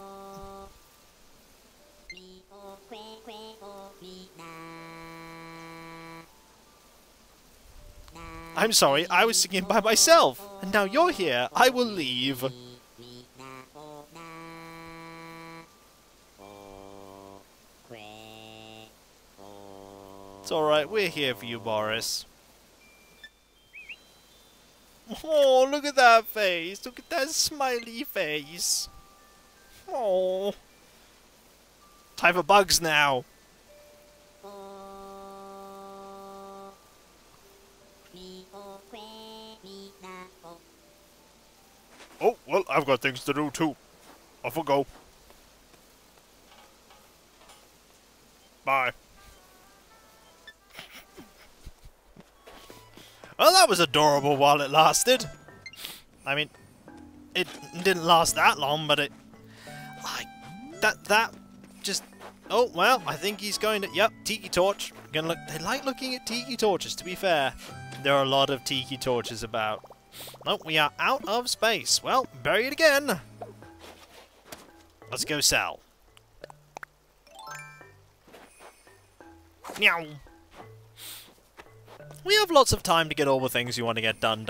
I'm sorry, I was singing by myself, and now you're here. I will leave. It's alright, we're here for you, Boris. Oh, look at that face. Look at that smiley face. Oh. Time for bugs now.
Oh, well, I've got things to do too. Off I go. Bye.
Well, that was adorable while it lasted. I mean, it didn't last that long, but it... That just... Oh, well, I think he's going to... Yep, tiki torch. Gonna look... They like looking at tiki torches, to be fair. There are a lot of tiki torches about. Oh, we are out of space. Well, bury it again. Let's go sell. Meow. We have lots of time to get all the things you want to get done.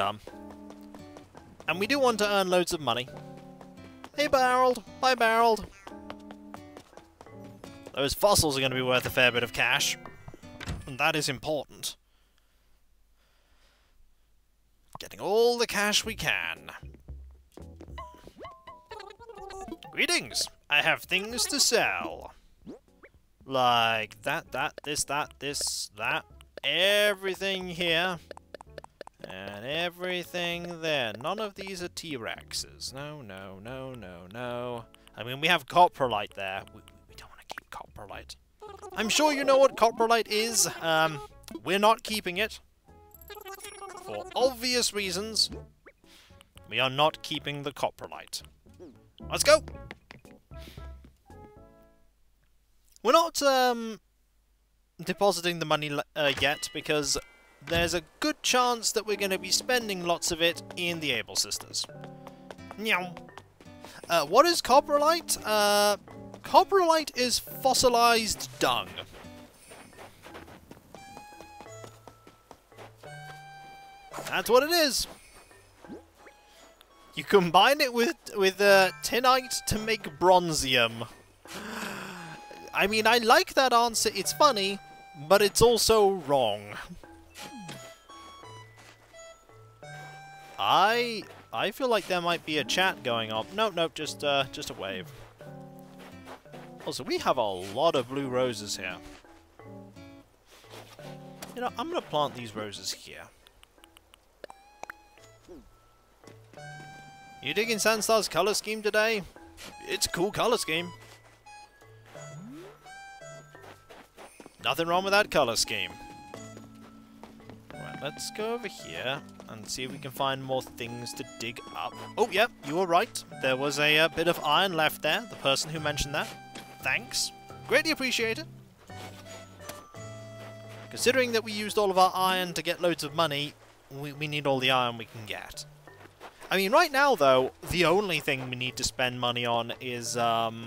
And we do want to earn loads of money. Hey, Barreled. Bye, Barreled. Those fossils are going to be worth a fair bit of cash. And that is important. Getting all the cash we can. Greetings! I have things to sell. Like that, this, that. Everything here. And everything there. None of these are T-Rexes. No. I mean, we have coprolite there. We don't want to keep coprolite. I'm sure you know what coprolite is. We're not keeping it. For obvious reasons, we are not keeping the coprolite. Let's go! We're not, depositing the money yet, because there's a good chance that we're going to be spending lots of it in the Able Sisters. Meow. What is coprolite? Coprolite is fossilized dung. That's what it is. You combine it with tinite to make bronzium. I mean, I like that answer. It's funny, but it's also wrong. I feel like there might be a chat going on. Nope, just a wave. Also, we have a lot of blue roses here. You know, I'm gonna plant these roses here. You digging Sandstar's colour scheme today? It's a cool colour scheme. Nothing wrong with that colour scheme. Right, let's go over here and see if we can find more things to dig up. Oh, yeah, you were right. There was a bit of iron left there. The person who mentioned that. Thanks. Greatly appreciated. Considering that we used all of our iron to get loads of money, we need all the iron we can get. I mean, right now, though, the only thing we need to spend money on is, like,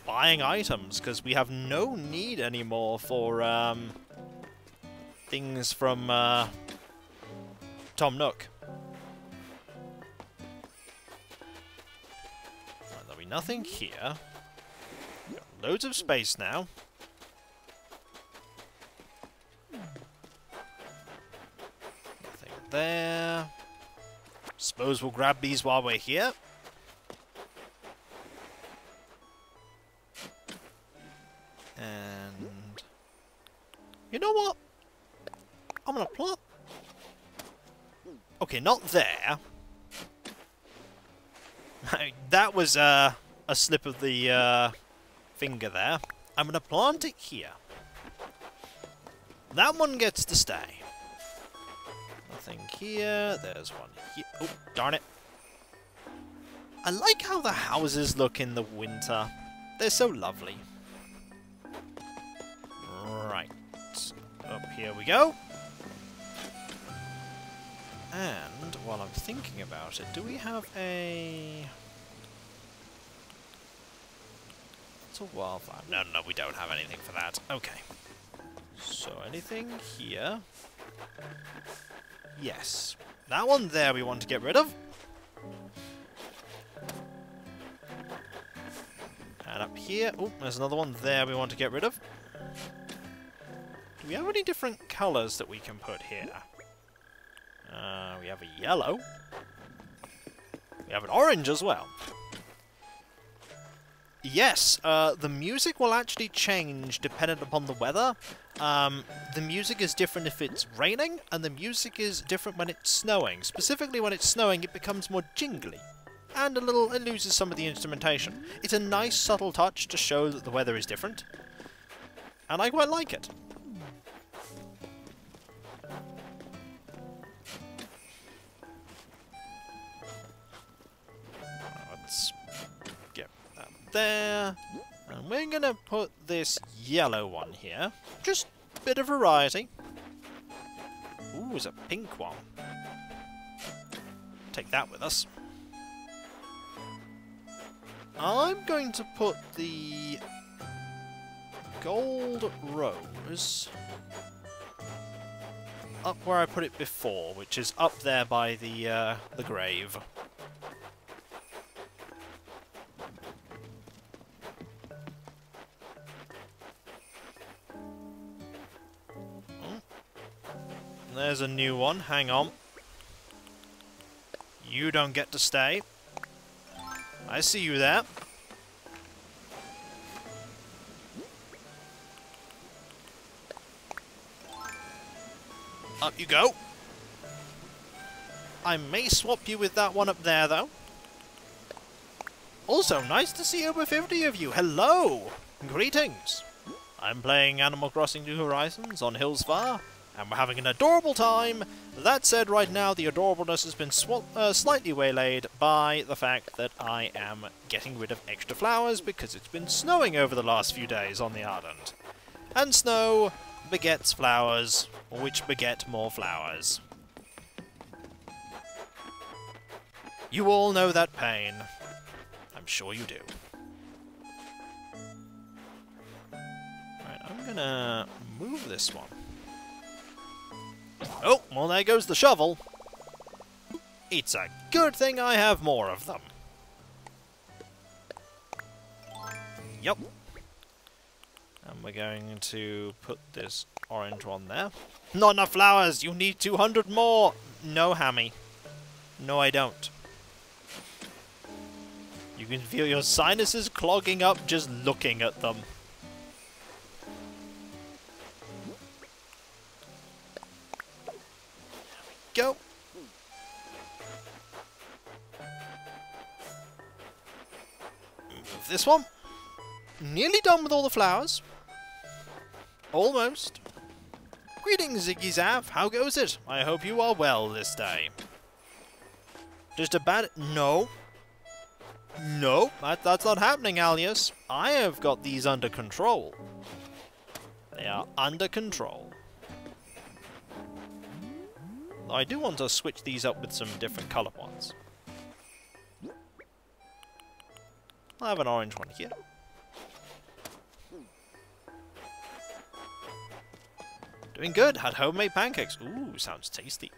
buying items, because we have no need anymore for, things from, Tom Nook. Right, there'll be nothing here. Got loads of space now. Nothing there. Suppose we'll grab these while we're here. And you know what? I'm gonna plot. Okay, not there. That was a slip of the finger there. I'm gonna plant it here. That one gets to stay. Nothing here. There's one here. Oh, darn it. I like how the houses look in the winter. They're so lovely. Right. Up here we go. And while I'm thinking about it, do we have a... It's a wildfire. No, we don't have anything for that. Okay. So anything here? Yes. That one there we want to get rid of. And up here... Oh, there's another one there we want to get rid of. Do we have any different colours that we can put here? We have a yellow. We have an orange as well. Yes, the music will actually change dependent upon the weather. The music is different if it's raining, and the music is different when it's snowing. Specifically when it's snowing, it becomes more jingly. And it loses some of the instrumentation. It's a nice subtle touch to show that the weather is different. And I quite like it. Let's get that there. And we're gonna put this yellow one here. Just a bit of variety. Ooh, there's a pink one. Take that with us. I'm going to put the gold rose up where I put it before, which is up there by the grave. There's a new one. Hang on. You don't get to stay. I see you there. Up you go. I may swap you with that one up there, though. Also, nice to see over 50 of you. Hello! Greetings. I'm playing Animal Crossing New Horizons on Hills Far, and we're having an adorable time. That said, right now the adorableness has been slightly waylaid by the fact that I am getting rid of extra flowers because it's been snowing over the last few days on the Ardent. And snow begets flowers, which beget more flowers. You all know that pain. I'm sure you do. gonna move this one. Oh, well there goes the shovel. It's a good thing I have more of them. Yep. And we're going to put this orange one there. Not enough flowers! You need 200 more! No, Hammy. No, I don't. You can feel your sinuses clogging up just looking at them. Go! Move this one. Nearly done with all the flowers. Almost. Greetings, Ziggy Zav. How goes it? I hope you are well this day. Just a bad... No. No, that's not happening, Alias. I have got these under control. They are under control. I do want to switch these up with some different colour ones. I'll have an orange one here. Doing good. Had homemade pancakes. Ooh, sounds tasty.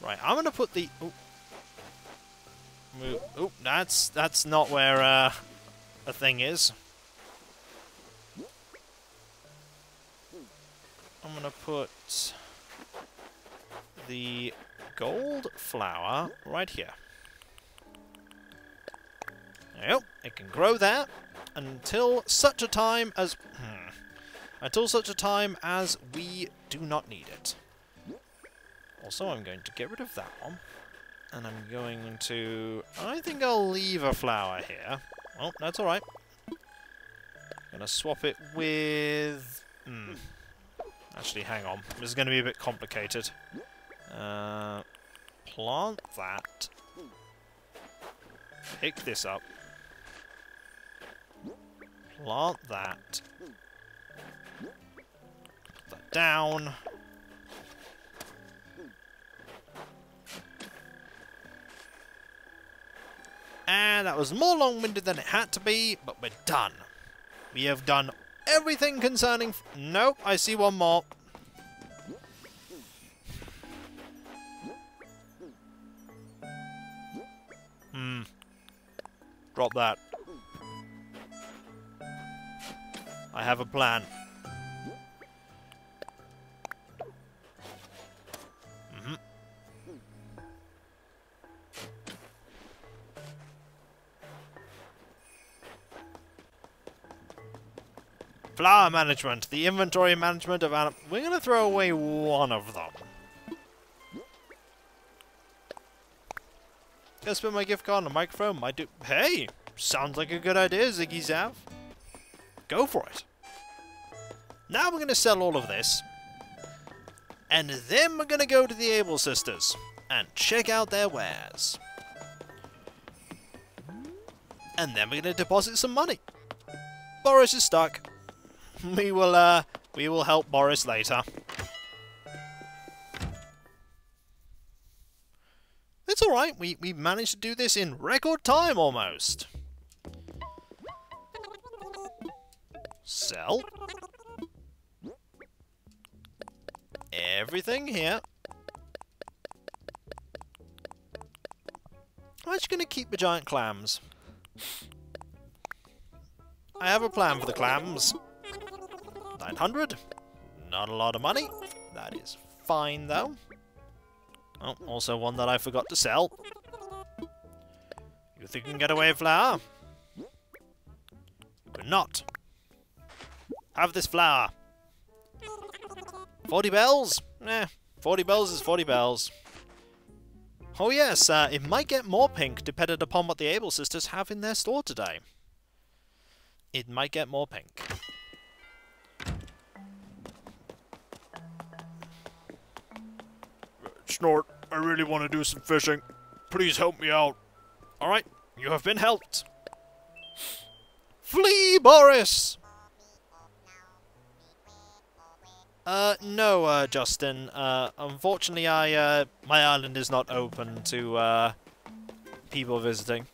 Right, I'm gonna put the... Ooh. Move. Ooh, that's not where a thing is. I'm gonna put the gold flower right here. There you go. It can grow there until such a time as we do not need it. Also, I'm going to get rid of that one. And I'm going to... I think I'll leave a flower here. Oh, that's alright. Gonna swap it with... Actually, hang on. This is going to be a bit complicated. Plant that. Pick this up. Plant that. Put that down. And that was more long-winded than it had to be, but we're done. We have done everything concerning... Nope, I see one more. Drop that. I have a plan. Flower management. The inventory management of animals. We're going to throw away one of them. Gonna spend my gift card on a microphone. Might do. Hey! Sounds like a good idea, Ziggy Zav. Go for it. Now we're going to sell all of this. And then we're going to go to the Able Sisters and check out their wares. And then we're going to deposit some money. Boris is stuck. We will help Boris later. It's alright, we managed to do this in record time almost. Sell. Everything here. I'm actually going to keep the giant clams. I have a plan for the clams. 900. Not a lot of money. That is fine, though. Oh, also one that I forgot to sell. You think you can get away, flower? You cannot. Have this flower. 40 bells? 40 bells is 40 bells. Oh yes, it might get more pink depending upon what the Able Sisters have in their store today. It might get more pink.
Snort, I really want to do some fishing. Please help me out.
Alright, you have been helped. Flee, Boris! No, Justin. Unfortunately, my island is not open to, people visiting.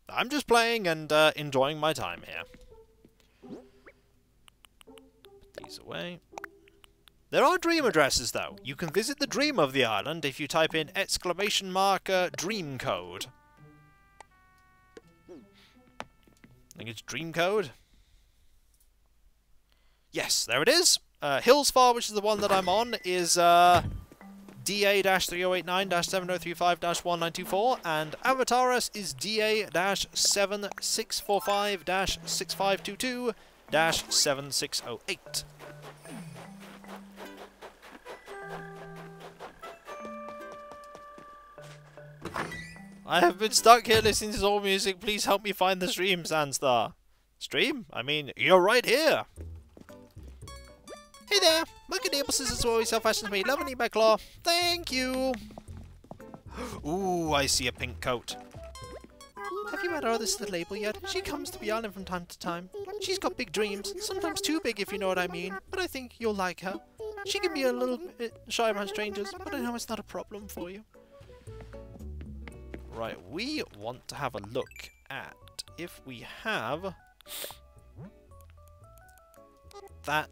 I'm just playing and, enjoying my time here. Put these away. There are dream addresses, though. You can visit the dream of the island if you type in !dream code. I think it's dream code. Yes, there it is. Hillsfar, which is the one that I'm on, is DA-3089-7035-1924, and Avataris is DA-7645-6522-7608. I have been stuck here listening to all music. Please help me find the stream, Sandstar. Stream? I mean, you're right here. Hey there. Look at the scissors always so fashion to me. Lovely by Claw. Thank you. Ooh, I see a pink coat. Have you met our other sister Label yet? She comes to the island from time to time. She's got big dreams. Sometimes too big, if you know what I mean. But I think you'll like her. She can be a little bit shy around strangers, but I know it's not a problem for you. Right, we want to have a look at if we have that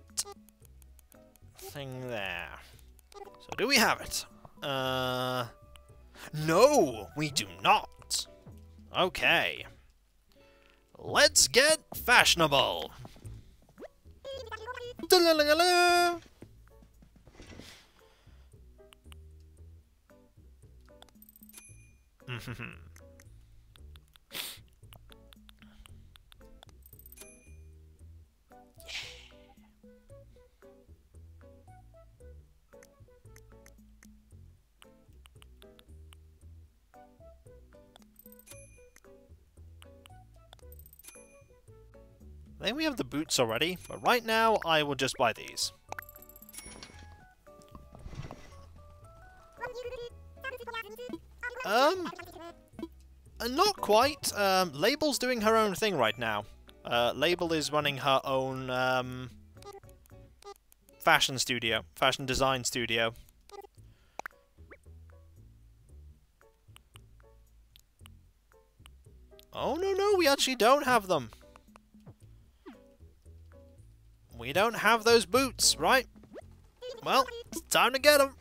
thing there. So do we have it? No, we do not. Okay. Let's get fashionable. Da-la-la-la-la. I think we have the boots already, but right now I will just buy these. Not quite. Label's doing her own thing right now. Label is running her own fashion design studio. Oh, no, we actually don't have them. We don't have those boots, right? Well, it's time to get them.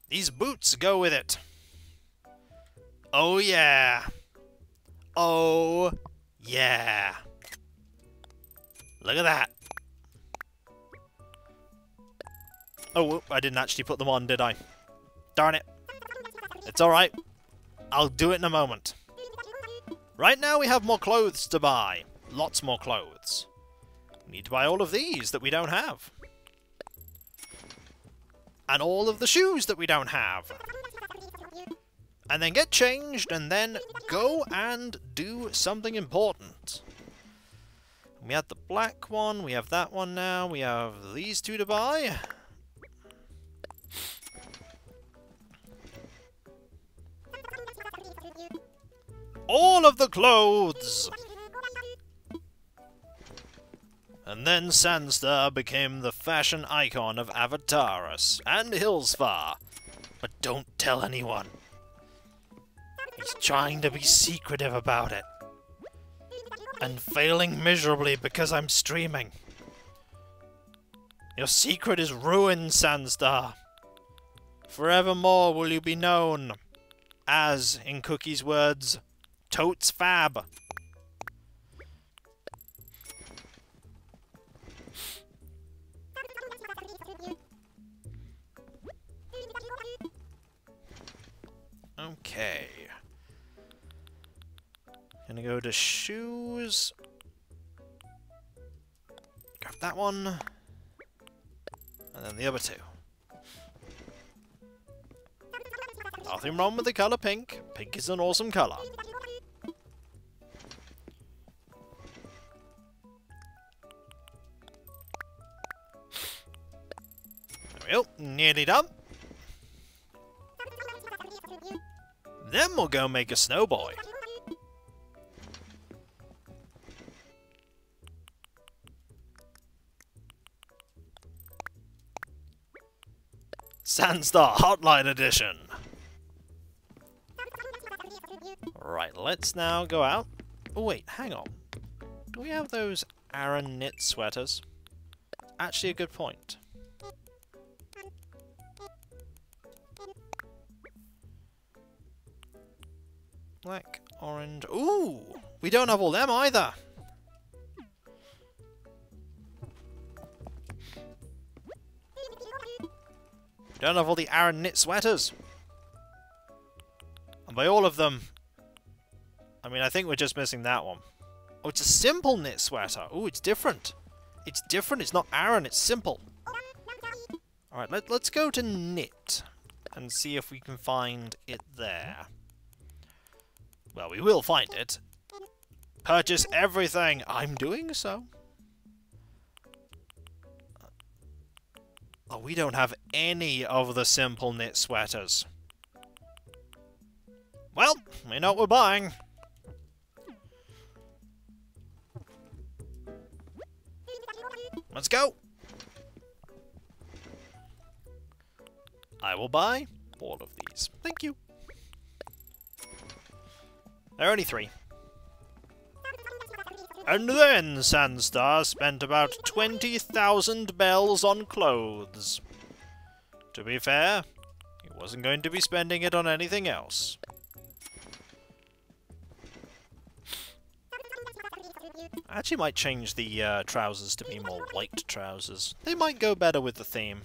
These boots go with it. Oh, yeah. Oh, yeah. Look at that. Oh, whoop, I didn't actually put them on, did I? Darn it. It's alright. I'll do it in a moment. Right now we have more clothes to buy. Lots more clothes. We need to buy all of these that we don't have. And all of the shoes that we don't have. And then get changed and then go and do something important. We had the black one, we have that one now, we have these two to buy. All of the clothes! And then Sandstar became the fashion icon of Avataris and Hillsfar. But don't tell anyone. He's trying to be secretive about it. And failing miserably because I'm streaming. Your secret is ruined, Sandstar. Forevermore will you be known as, in Cookie's words, Totes Fab. Okay. Gonna go to shoes. Grab that one. And then the other two. Nothing wrong with the colour pink. Pink is an awesome colour. There we go. Nearly done. Then we'll go make a snow boy. Sandstar Hotline Edition! Right, let's now go out. Oh wait, hang on. Do we have those Aran knit sweaters? Actually a good point. Black, orange... Ooh! We don't have all them either! Don't have all the Aran knit sweaters! And by all of them... I mean, I think we're just missing that one. Oh, it's a simple knit sweater! Ooh, it's different! It's different, it's not Aran, it's simple! Alright, let's go to knit and see if we can find it there. Well, we will find it. Purchase everything! I'm doing so. Oh, we don't have any of the simple knit sweaters. Well, we know what we're buying. Let's go! I will buy all of these. Thank you. There are only 3. And then Sandstar spent about 20,000 bells on clothes. To be fair, he wasn't going to be spending it on anything else. I actually might change the trousers to be more white trousers. They might go better with the theme.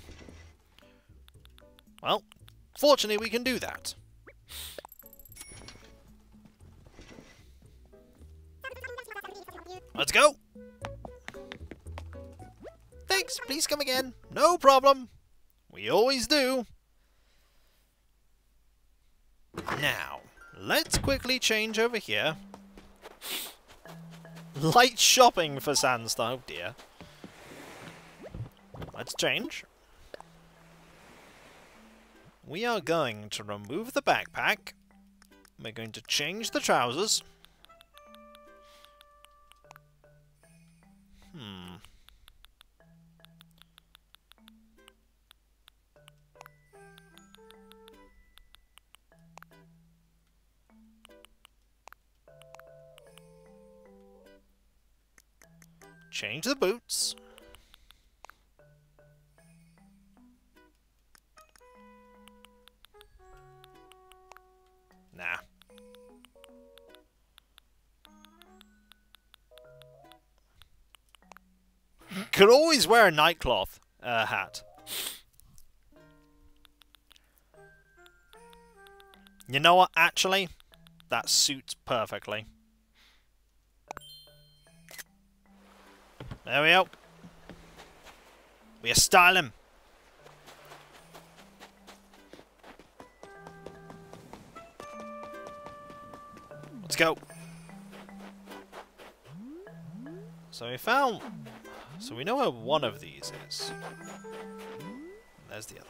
Well, fortunately we can do that. Let's go! Thanks, please come again. No problem. We always do. Now, let's quickly change over here. Light shopping for Sandstar, oh dear. Let's change. We are going to remove the backpack. We're going to change the trousers. Change the boots. Nah. Could always wear a nightcloth hat. You know what, actually? That suits perfectly. There we go. We are styling. Let's go. So we found... So we know where one of these is. There's the other.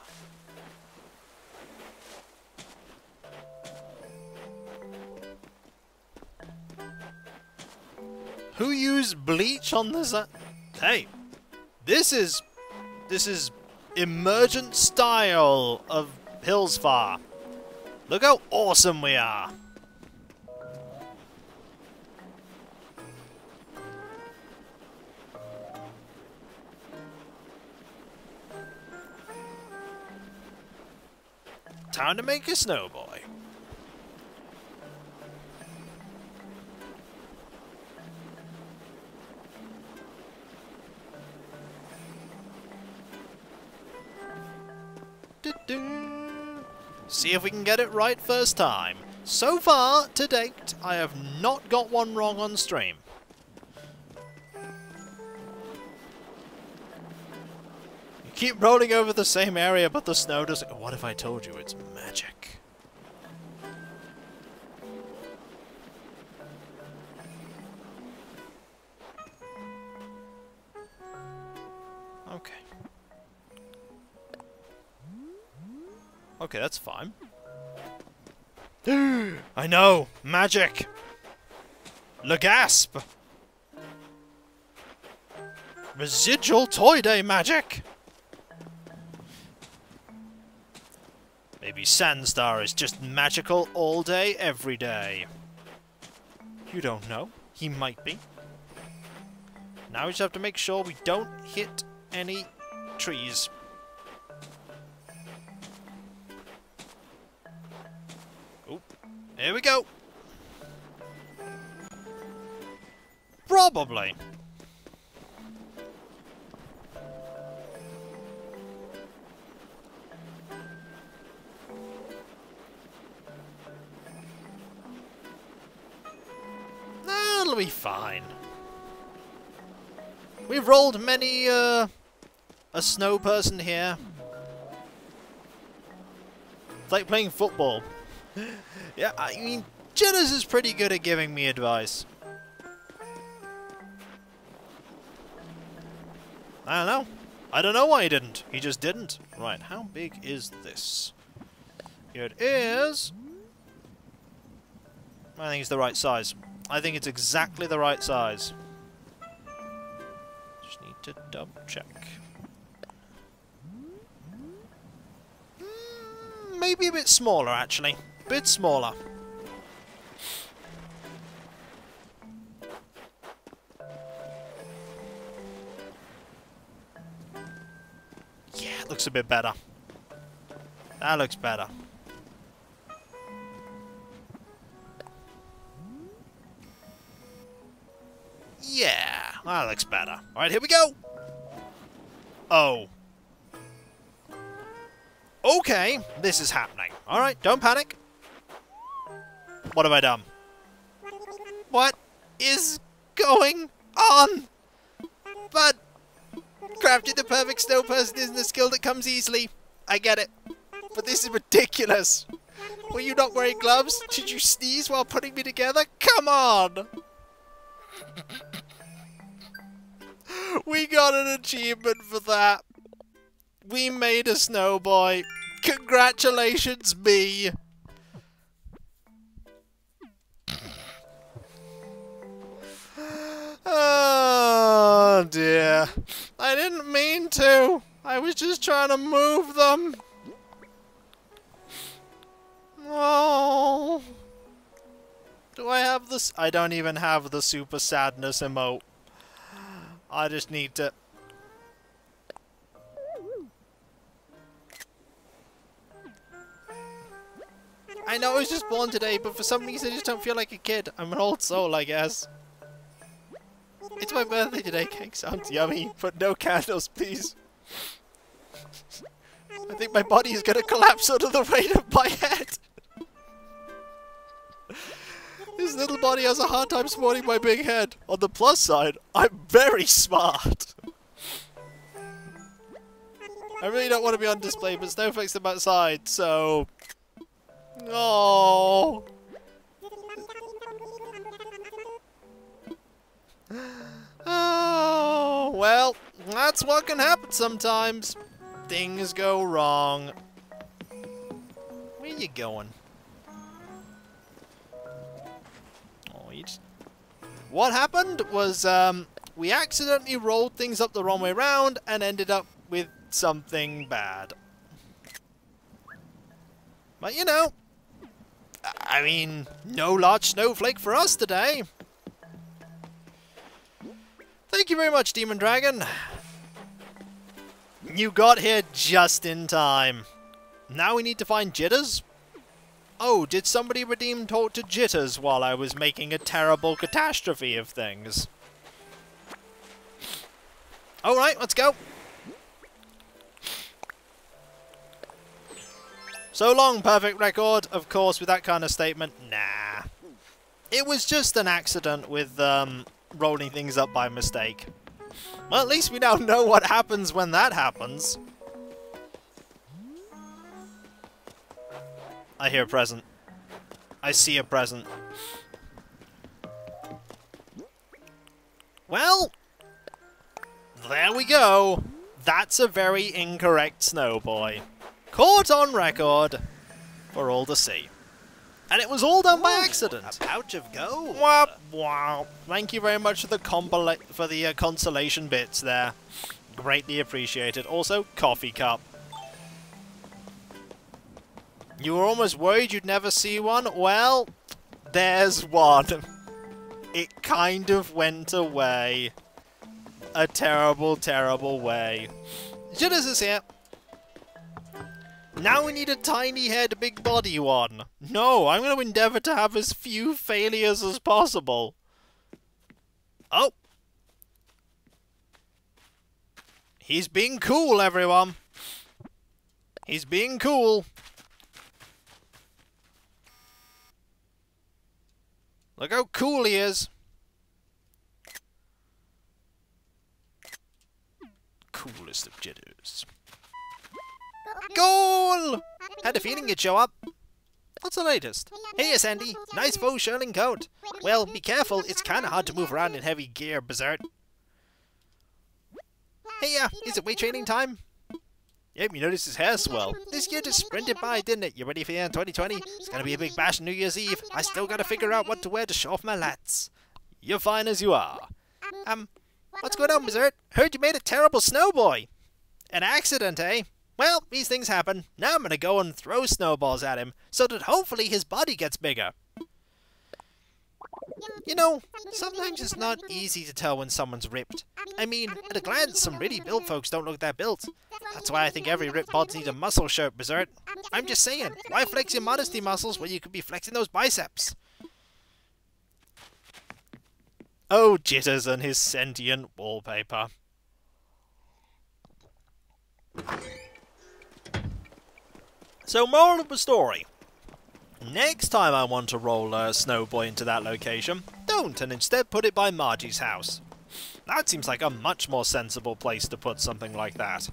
Who used bleach on this? Hey, this is emergent style of Hillsfar. Look how awesome we are. Time to make a snow boy. See if we can get it right first time. So far, to date, I have not got one wrong on stream. You keep rolling over the same area, but the snow doesn't... What if I told you it's magic? Okay. Okay, that's fine. I know! Magic! Le Gasp! Residual Toy Day magic! Maybe Sandstar is just magical all day, every day. You don't know. He might be. Now we just have to make sure we don't hit any trees. Oh, here we go. Probably. That'll be fine. We've rolled many, a snow person here. It's like playing football. Yeah, I mean, Jitters is pretty good at giving me advice. I don't know. I don't know why he didn't. He just didn't. Right, how big is this? It is... I think it's the right size. I think it's exactly the right size. Just need to double check. Maybe a bit smaller, actually. A bit smaller. Yeah, it looks a bit better. That looks better. Yeah, that looks better. Alright, here we go! Oh. Okay, this is happening. Alright, don't panic. What have I done? What is going on? But crafting the perfect snow person isn't a skill that comes easily. I get it. But this is ridiculous. Were you not wearing gloves? Did you sneeze while putting me together? Come on! We got an achievement for that. We made a snow boy. Congratulations, me. Oh dear. I didn't mean to. I was just trying to move them. Oh. Do I have this? I don't even have the super sadness emote. I just need to... I know I was just born today, but for some reason I just don't feel like a kid. I'm an old soul, I guess. It's my birthday today. Cake sounds yummy, but no candles, please. I think my body is gonna collapse under the weight of my head. This little body has a hard time supporting my big head. On the plus side, I'm very smart. I really don't want to be on display, but snowflakes are outside, so... Oh. Oh, well, that's what can happen sometimes. Things go wrong. Where you going? Oh, you just... What happened was, we accidentally rolled things up the wrong way round and ended up with something bad. But, you know, I mean, no large snowflake for us today. Thank you very much, Demon Dragon. You got here just in time. Now we need to find Jitters. Oh, did somebody redeem talk to Jitters while I was making a terrible catastrophe of things? Alright, let's go. So long, perfect record. Of course, with that kind of statement, nah. It was just an accident with, rolling things up by mistake. Well, at least we now know what happens when that happens. I hear a present. I see a present. Well, there we go. That's a very incorrect snow boy. Caught on record for all to see. And it was all done by accident. A pouch of gold. Wop, wop. Thank you very much for the consolation bits there. Greatly appreciated. Also, coffee cup. You were almost worried you'd never see one? Well, there's one. It kind of went away. A terrible, terrible way. Jitters is here. Now we need a tiny head, big body one. No, I'm going to endeavour to have as few failures as possible. Oh. He's being cool, everyone. He's being cool. Look how cool he is. Coolest of jitters. Goal! Had a feeling you'd show up. What's the latest? Hey, Sandy. Nice faux shearling coat. Well, be careful. It's kind of hard to move around in heavy gear, Berserk. Hey, is it weight training time? Yep, you noticed his hair swell. This year just sprinted by, didn't it? You ready for the end 2020? It's gonna be a big bash on New Year's Eve. I still gotta figure out what to wear to show off my lats. You're fine as you are. What's going on, Berserk? Heard you made a terrible snowboy. An accident, eh? Well, these things happen. Now I'm gonna go and throw snowballs at him, so that hopefully his body gets bigger. You know, sometimes it's not easy to tell when someone's ripped. I mean, at a glance, some really built folks don't look that built. That's why I think every ripped bod needs a muscle shirt, Berserk. I'm just saying, why flex your modesty muscles when you could be flexing those biceps? Oh, Jitters and his sentient wallpaper. So, moral of the story. Next time I want to roll a Snowboy into that location, don't, and instead put it by Margie's house. That seems like a much more sensible place to put something like that.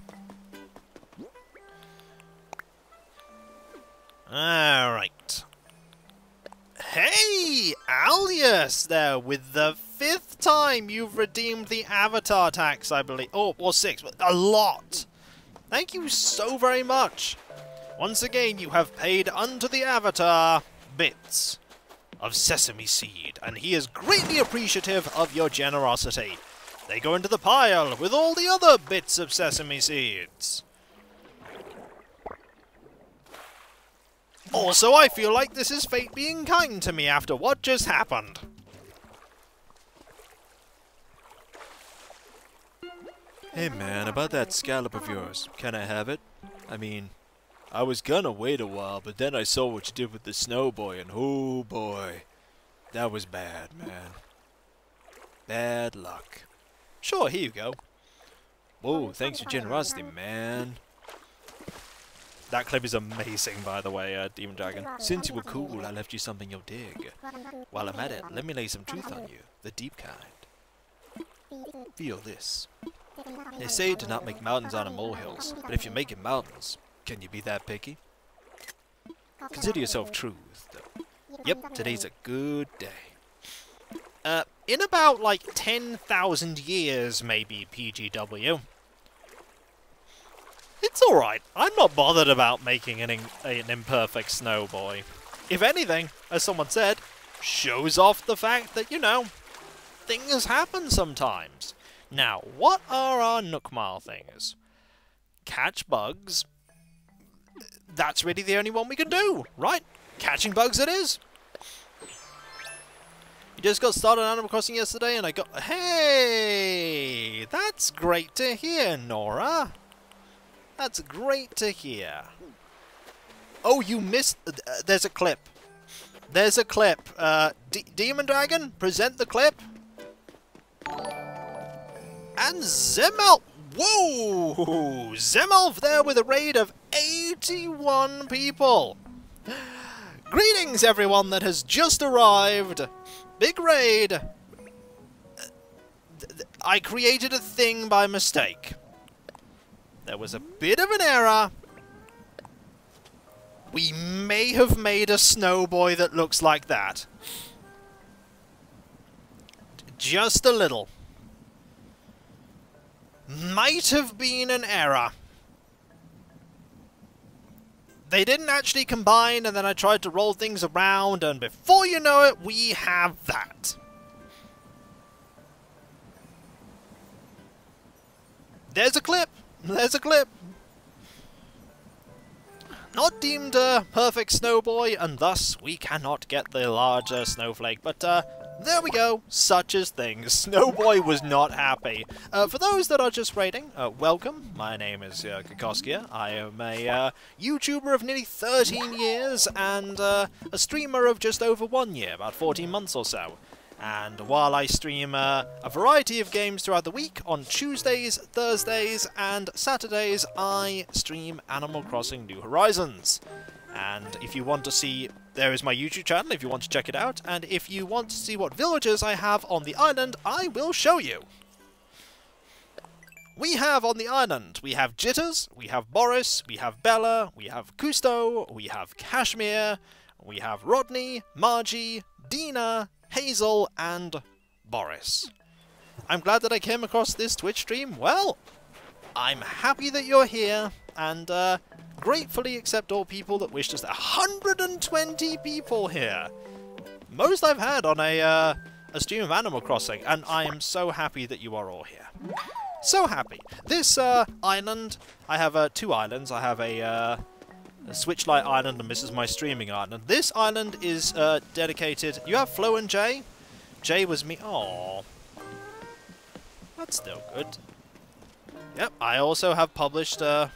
Alright. Hey! Alias there, with the 5th time you've redeemed the Avatar tax, I believe. Oh, or 6, but a lot! Thank you so very much. Once again, you have paid unto the Avatar bits of sesame seed, and he is greatly appreciative of your generosity. They go into the pile with all the other bits of sesame seeds. Also, I feel like this is fate being kind to me after what just happened. Hey man, about that scallop of yours, can I have it? I mean, I was gonna wait a while, but then I saw what you did with the Snowboy, and oh boy, that was bad, man. Bad luck. Sure, here you go. Whoa, thanks for generosity, man. That clip is amazing, by the way, Demon Dragon. Since you were cool, I left you something you'll dig. While I'm at it, let me lay some truth on you, the deep kind. Feel this. They say to not make mountains out of molehills, but if you're making mountains, can you be that picky? Consider yourself truth, though. Yep, today's a good day. In about, like, 10,000 years, maybe, PGW. It's alright. I'm not bothered about making an imperfect Snowboy. If anything, as someone said, shows off the fact that, you know, things happen sometimes. Now, what are our Nookmile things? Catch bugs. That's really the only one we can do, right? Catching bugs it is. You just got started on Animal Crossing yesterday and I got... Hey! That's great to hear, Nora. That's great to hear. Oh, you missed... there's a clip. There's a clip. Demon Dragon, present the clip. And Zemelf! Whoa! Zemelf there with a raid of 81 people. Greetings, everyone that has just arrived. Big raid. I created a thing by mistake. There was a bit of an error. We may have made a Snowboy that looks like that. Just a little. Might have been an error. They didn't actually combine, and then I tried to roll things around, and before you know it, we have that. There's a clip! There's a clip! Not deemed a perfect snowboy, and thus we cannot get the larger snowflake, but there we go, such as things. Snowboy was not happy. For those that are just raiding, welcome. My name is Kokoskia. I am a YouTuber of nearly 13 years, and a streamer of just over 1 year, about 14 months or so. And while I stream a variety of games throughout the week, on Tuesdays, Thursdays, and Saturdays, I stream Animal Crossing New Horizons. And if you want to see, there is my YouTube channel if you want to check it out, and if you want to see what villagers I have on the island, I will show you. We have on the island, we have Jitters, we have Boris, we have Bella, we have Cousteau, we have Kashmir, we have Rodney, Margie, Dina, Hazel, and Boris. I'm glad that I came across this Twitch stream. Well, I'm happy that you're here, and gratefully accept all people that wish to stay. 120 people here! Most I've had on a stream of Animal Crossing, and I am so happy that you are all here. So happy. This island, I have 2 islands. I have a Switchlight Island, and this is my streaming island. This island is dedicated... You have Flo and Jay? Jay was me... Aww. That's still good. Yep, I also have published a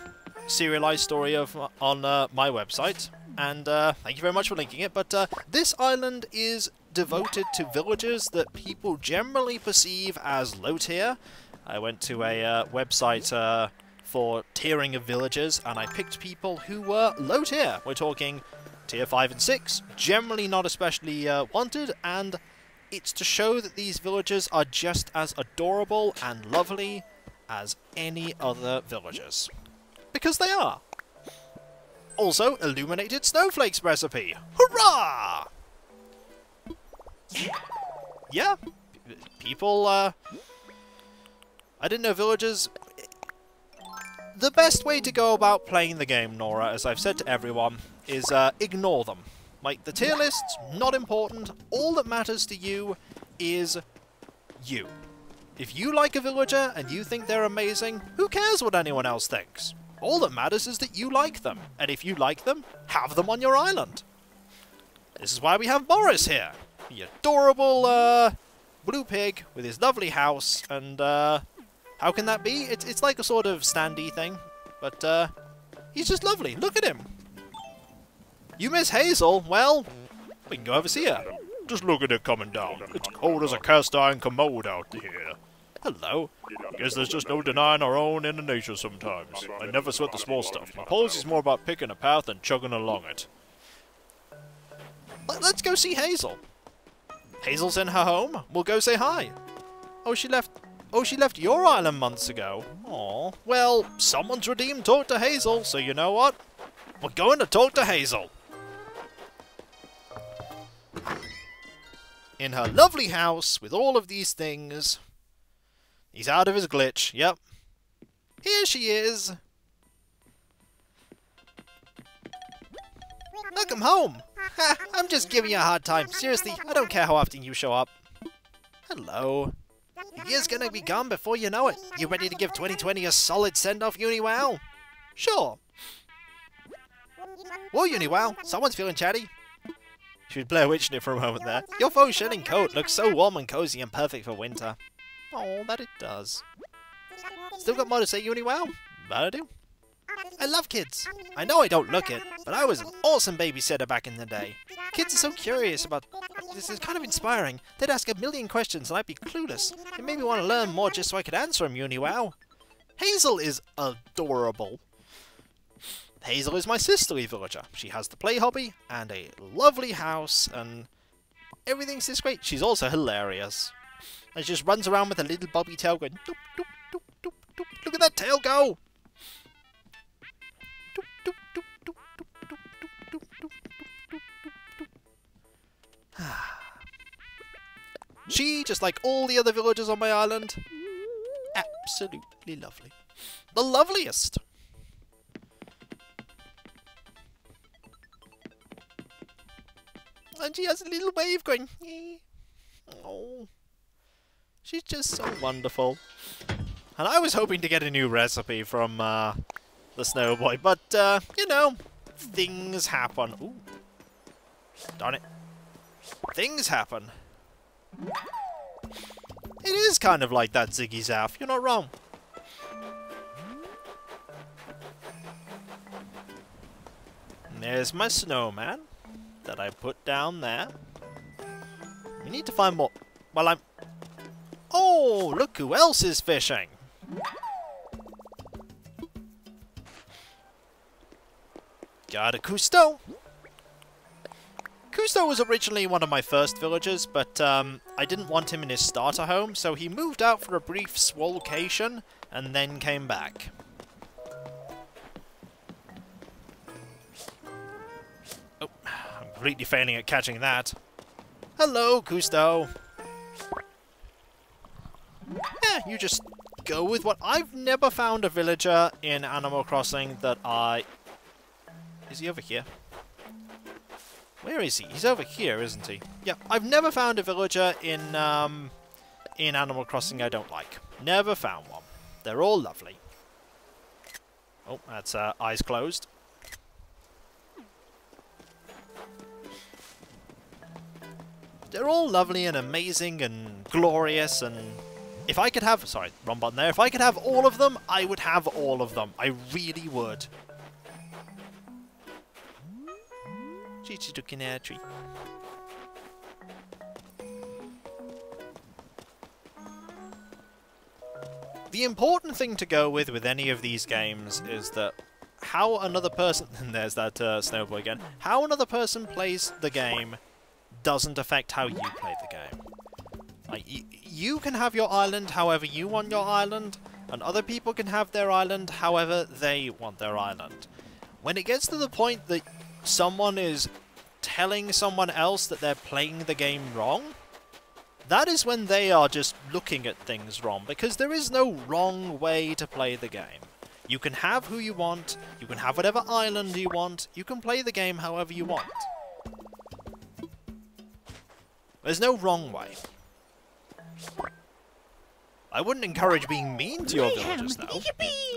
serialized story of on my website, and thank you very much for linking it, but this island is devoted to villages that people generally perceive as low tier. I went to a website for tiering of villages, and I picked people who were low tier. We're talking tier 5 and 6, generally not especially wanted, and it's to show that these villages are just as adorable and lovely as any other villagers. Because they are. Also, Illuminated Snowflakes recipe. Hurrah! Yeah, people, I didn't know villagers... The best way to go about playing the game, Nora, as I've said to everyone, is ignore them. Like, the tier list's not important. All that matters to you is you. If you like a villager and you think they're amazing, who cares what anyone else thinks? All that matters is that you like them, and if you like them, have them on your island. This is why we have Boris here. The adorable, blue pig with his lovely house, and, how can that be? It's like a sort of standee thing, but, he's just lovely. Look at him. You miss Hazel? Well, we can go over see her.
Just look at it coming down. It's cold as a cast iron commode out here.
Hello.
Guess there's just no denying our own inner nature sometimes. I never sweat the small stuff. My policy's more about picking a path and chugging along it.
Let's go see Hazel. Hazel's in her home. We'll go say hi. Oh, she left your island months ago. Aw. Well, someone's redeemed Talk to Hazel, so you know what? We're going to talk to Hazel. In her lovely house with all of these things. He's out of his glitch, yep. Here she is. Welcome home. Ha, I'm just giving you a hard time. Seriously, I don't care how often you show up. Hello. The year's gonna be gone before you know it. You ready to give 2020 a solid send-off, UniWow? Sure. Whoa, UniWow, someone's feeling chatty. She was Blair Witching it for a moment there. Your faux shedding coat looks so warm and cozy and perfect for winter. Oh, that it does. Still got more to say, UniWow? But I do. I love kids. I know I don't look it, but I was an awesome babysitter back in the day. Kids are so curious about... This is kind of inspiring. They'd ask a million questions and I'd be clueless. It made me want to learn more just so I could answer them, UniWow. Hazel is adorable. Hazel is my sisterly villager. She has the play hobby and a lovely house and everything's just great. She's also hilarious. And she just runs around with a little bobby tail going doop, doop, doop, doop, doop. Look at that tail go! Doop, doop, doop, doop, doop, doop, doop, doop, doop, doop, doop. She, just like all the other villagers on my island, absolutely lovely. The loveliest! And she has a little wave going. Oh. She's just so wonderful. And I was hoping to get a new recipe from the Snowboy, but, you know, things happen. Ooh. Darn it. Things happen. It is kind of like that, Ziggy Zaff. You're not wrong. And there's my snowman that I put down there. We need to find more. Well, I'm... Oh, look who else is fishing. Got a Cousteau. Cousteau was originally one of my first villagers, but I didn't want him in his starter home, so he moved out for a brief swolcation and then came back. Oh, I'm completely failing at catching that. Hello, Cousteau. Yeah, you just go with what... I've never found a villager in Animal Crossing that I... Is he over here? Where is he? He's over here, isn't he? Yeah, I've never found a villager in Animal Crossing I don't like. Never found one. They're all lovely. Oh, that's eyes closed. They're all lovely and amazing and glorious, and if I could have... Sorry, wrong button there. If I could have all of them, I would have all of them. I really would. She's looking at a tree. The important thing to go with any of these games is that how another person... And there's that Snowboy again. How another person plays the game doesn't affect how you play the game. Like, you can have your island however you want your island, and other people can have their island however they want their island. When it gets to the point that someone is telling someone else that they're playing the game wrong, that is when they are just looking at things wrong, because there is no wrong way to play the game. You can have who you want, you can have whatever island you want, you can play the game however you want. There's no wrong way. I wouldn't encourage being mean to your villagers, though.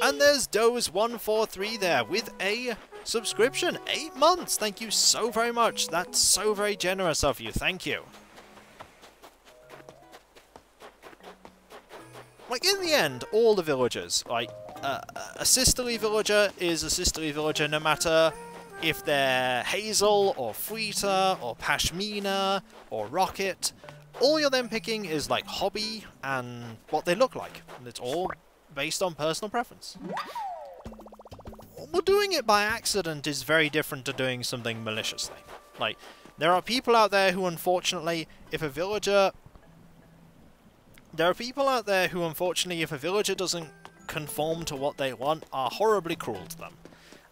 And there's Doze143 there with a subscription. 8 months! Thank you so very much. That's so very generous of you. Thank you. Like, in the end, all the villagers, like, a sisterly villager is a sisterly villager no matter if they're Hazel, or Frita, or Pashmina, or Rocket. All you're then picking is, like, hobby and what they look like. And it's all based on personal preference. Well, doing it by accident is very different to doing something maliciously. Like, there are people out there who, unfortunately, if a villager... There are people out there who, unfortunately, if a villager doesn't conform to what they want, are horribly cruel to them.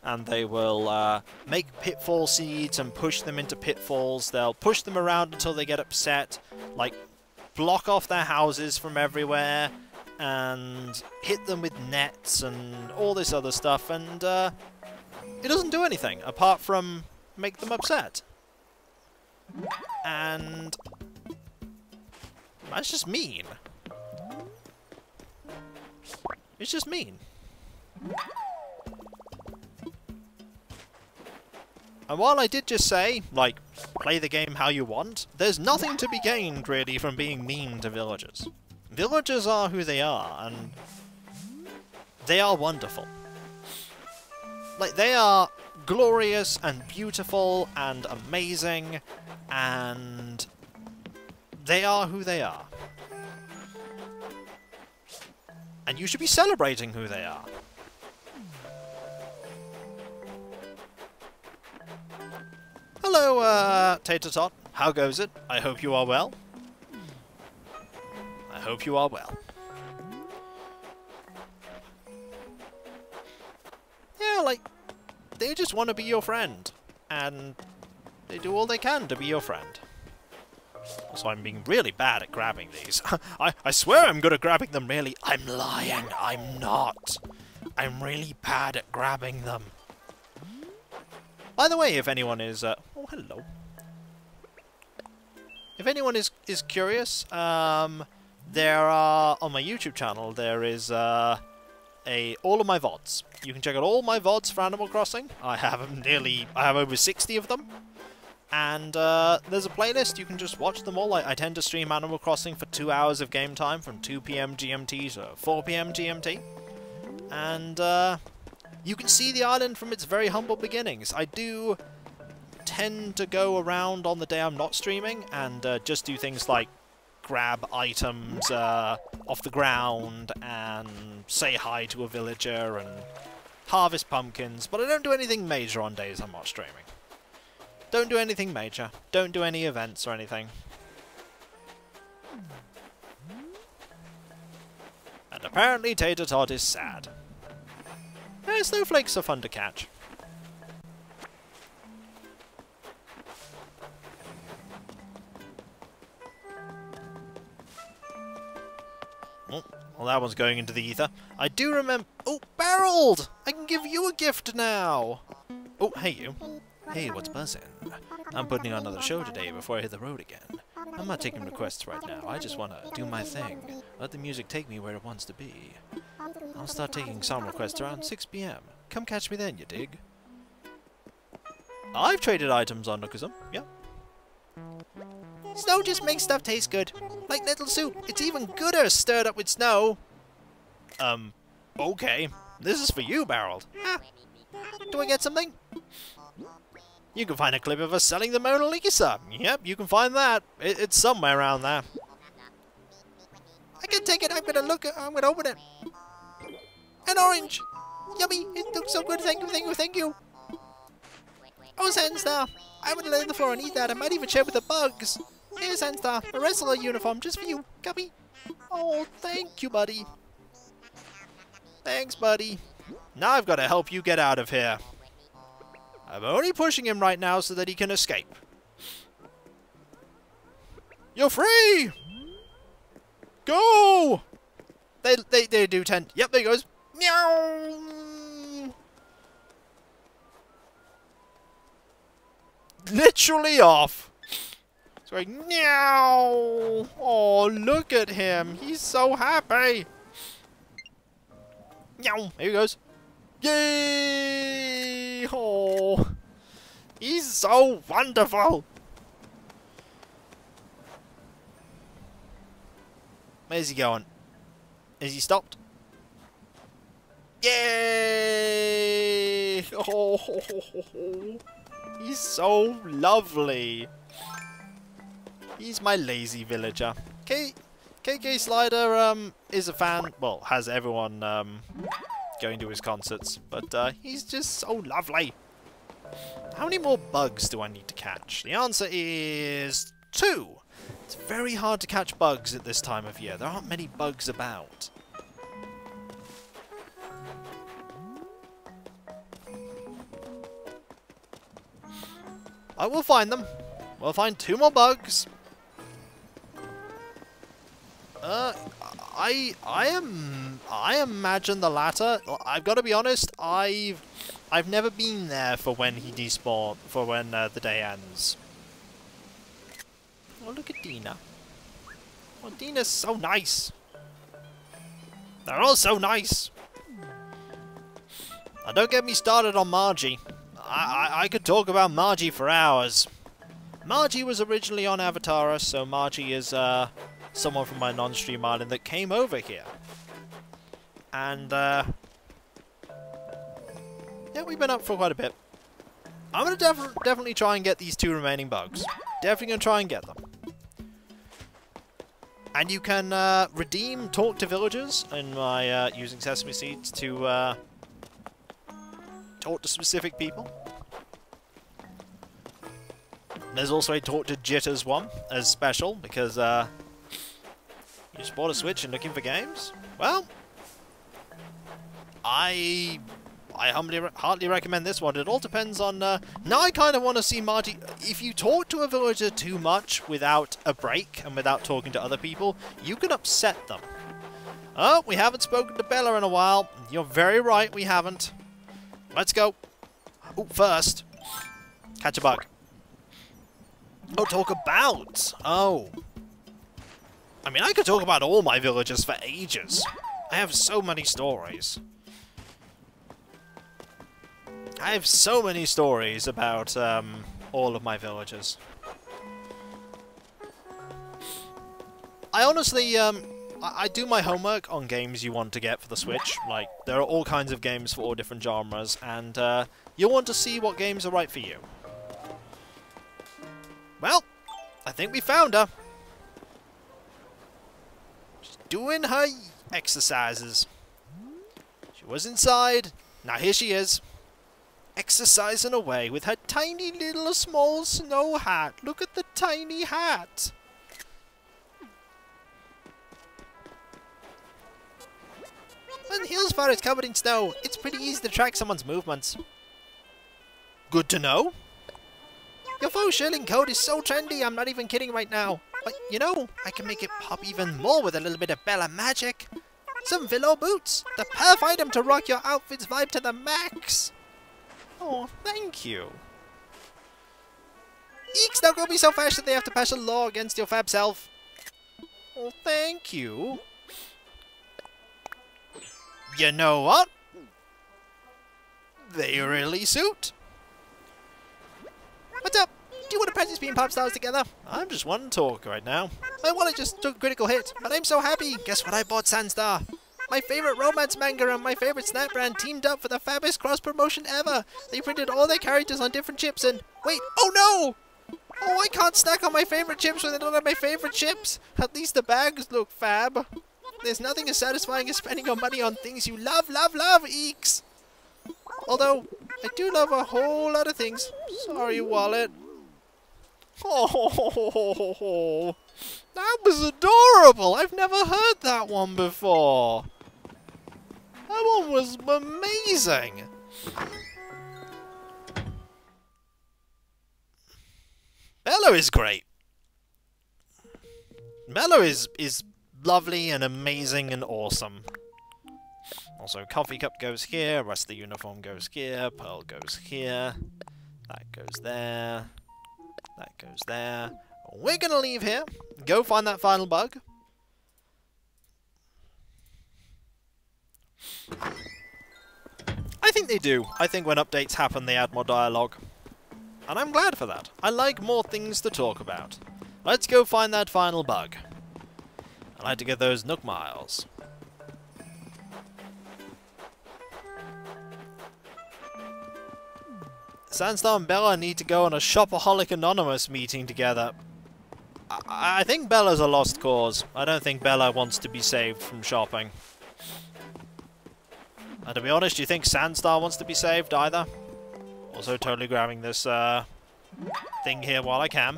And they will make pitfall seeds and push them into pitfalls. They'll push them around until they get upset, like block off their houses from everywhere, and hit them with nets and all this other stuff, and it doesn't do anything apart from make them upset. And that's just mean. It's just mean. And while I did just say, like, play the game how you want, there's nothing to be gained, really, from being mean to villagers. Villagers are who they are, and they are wonderful. Like, they are glorious and beautiful and amazing, and they are who they are. And you should be celebrating who they are. Hello, Tater Tot. How goes it? I hope you are well. I hope you are well. Yeah, like, they just want to be your friend. And they do all they can to be your friend. Also, I'm being really bad at grabbing these. I swear I'm good at grabbing them, really. I'm lying. I'm not. I'm really bad at grabbing them. By the way, if anyone is... oh, hello. If anyone is curious, there are on my YouTube channel there is all of my VODs. You can check out all my VODs for Animal Crossing. I have over 60 of them. And there's a playlist, you can just watch them all. I tend to stream Animal Crossing for 2 hours of game time from 2 PM GMT to 4 PM GMT. And you can see the island from its very humble beginnings. I do tend to go around on the day I'm not streaming and just do things like grab items off the ground and say hi to a villager and harvest pumpkins, but I don't do anything major on days I'm not streaming. Don't do anything major. Don't do any events or anything. And apparently Tater Tot is sad. Snowflakes are fun to catch. Oh, well, that one's going into the ether. I do remember... Oh, Barreled! I can give you a gift now! Oh, hey you. Hey, what's buzzing? I'm putting on another show today before I hit the road again. I'm not taking requests right now. I just want to do my thing. Let the music take me where it wants to be. I'll start taking song requests around 6 PM. Come catch me then, you dig? I've traded items on Nookazum, yep. Snow just makes stuff taste good. Like little soup. It's even gooder stirred up with snow. Okay. This is for you, Barreled. Ah. Do I get something? You can find a clip of us selling the Mona Lisa. Yep, you can find that. It's somewhere around there. I can take it. I'm gonna open it. An orange. Yummy. It looks so good. Thank you, thank you, thank you. Oh, Sandstar. I would lay on the floor and eat that. I might even share with the bugs. Here's Sandstar. A wrestler uniform just for you. Copy. Oh, thank you, buddy. Thanks, buddy. Now I've got to help you get out of here. I'm only pushing him right now so that he can escape. You're free! Go! They do tend... Yep, there he goes. Meow! Literally off. It's like, meow! Oh, look at him. He's so happy. Meow! Here he goes. Yay! Oh, he's so wonderful. Where's he going? Is he stopped? Yay! Oh, he's so lovely. He's my lazy villager. KK Slider is a fan. Well, has everyone going to his concerts, but he's just so lovely. How many more bugs do I need to catch? The answer is 2. It's very hard to catch bugs at this time of year. There aren't many bugs about. I will find them. We'll find 2 more bugs. I imagine the latter. I've got to be honest. I've never been there for when he despawned, for when the day ends. Oh, look at Dina. Oh, Dina's so nice. They're all so nice. Now, don't get me started on Margie. I could talk about Margie for hours. Margie was originally on Avatara, so Margie is someone from my non-stream island that came over here. And, yeah, we've been up for quite a bit. I'm going to definitely try and get these 2 remaining bugs. Definitely going to try and get them. And you can redeem Talk to Villagers in my using Sesame Seeds to talk to specific people. There's also a Talk to Jitters one as special because you just bought a Switch and looking for games. Well, I heartily recommend this one. It all depends on... now I kind of want to see Margie... If you talk to a villager too much without a break and without talking to other people, you can upset them. Oh, we haven't spoken to Bella in a while. You're very right, we haven't. Let's go. Oh, first, catch a bug. Oh, talk about! Oh. I mean, I could talk about all my villagers for ages. I have so many stories. I have so many stories about all of my villagers. I honestly, I do my homework on games you want to get for the Switch. Like, there are all kinds of games for all different genres, and you'll want to see what games are right for you. Well, I think we found her. She's doing her exercises. She was inside, now here she is. Exercising away with her tiny little small snow hat. Look at the tiny hat. When the Hillsfire is covered in snow, it's pretty easy to track someone's movements. Good to know. Your faux shilling coat is so trendy, I'm not even kidding right now. But, you know, I can make it pop even more with a little bit of Bella magic. Some velour boots, the perfect item to rock your outfit's vibe to the max. Oh, thank you. Eeks, don't go be so fast that they have to pass a law against your fab self. Oh, thank you. You know what? They really suit. What's up? Do you want to practice being pop stars together? I'm just one talk right now. My wallet just took a critical hit, but I'm so happy. Guess what I bought, Sandstar? My favorite romance manga and my favorite snack brand teamed up for the fabbest cross-promotion ever. They printed all their characters on different chips and... Wait, oh no! Oh, I can't snack on my favorite chips when I don't have my favorite chips. At least the bags look fab. There's nothing as satisfying as spending your money on things you love, love, love, Eeks. Although, I do love a whole lot of things. Sorry, wallet. Oh, that was adorable. I've never heard that one before. That one was amazing. Bella is great. Bella is lovely and amazing and awesome. Also, coffee cup goes here, rest of the uniform goes here, pearl goes here, that goes there, that goes there. We're gonna leave here, go find that final bug. I think they do. I think when updates happen they add more dialogue. And I'm glad for that. I like more things to talk about. Let's go find that final bug. I like to get those Nook Miles. Sandstar and Bella need to go on a Shopaholic Anonymous meeting together. I think Bella's a lost cause. I don't think Bella wants to be saved from shopping. And to be honest, do you think Sandstar wants to be saved either? Also totally grabbing this thing here while I can.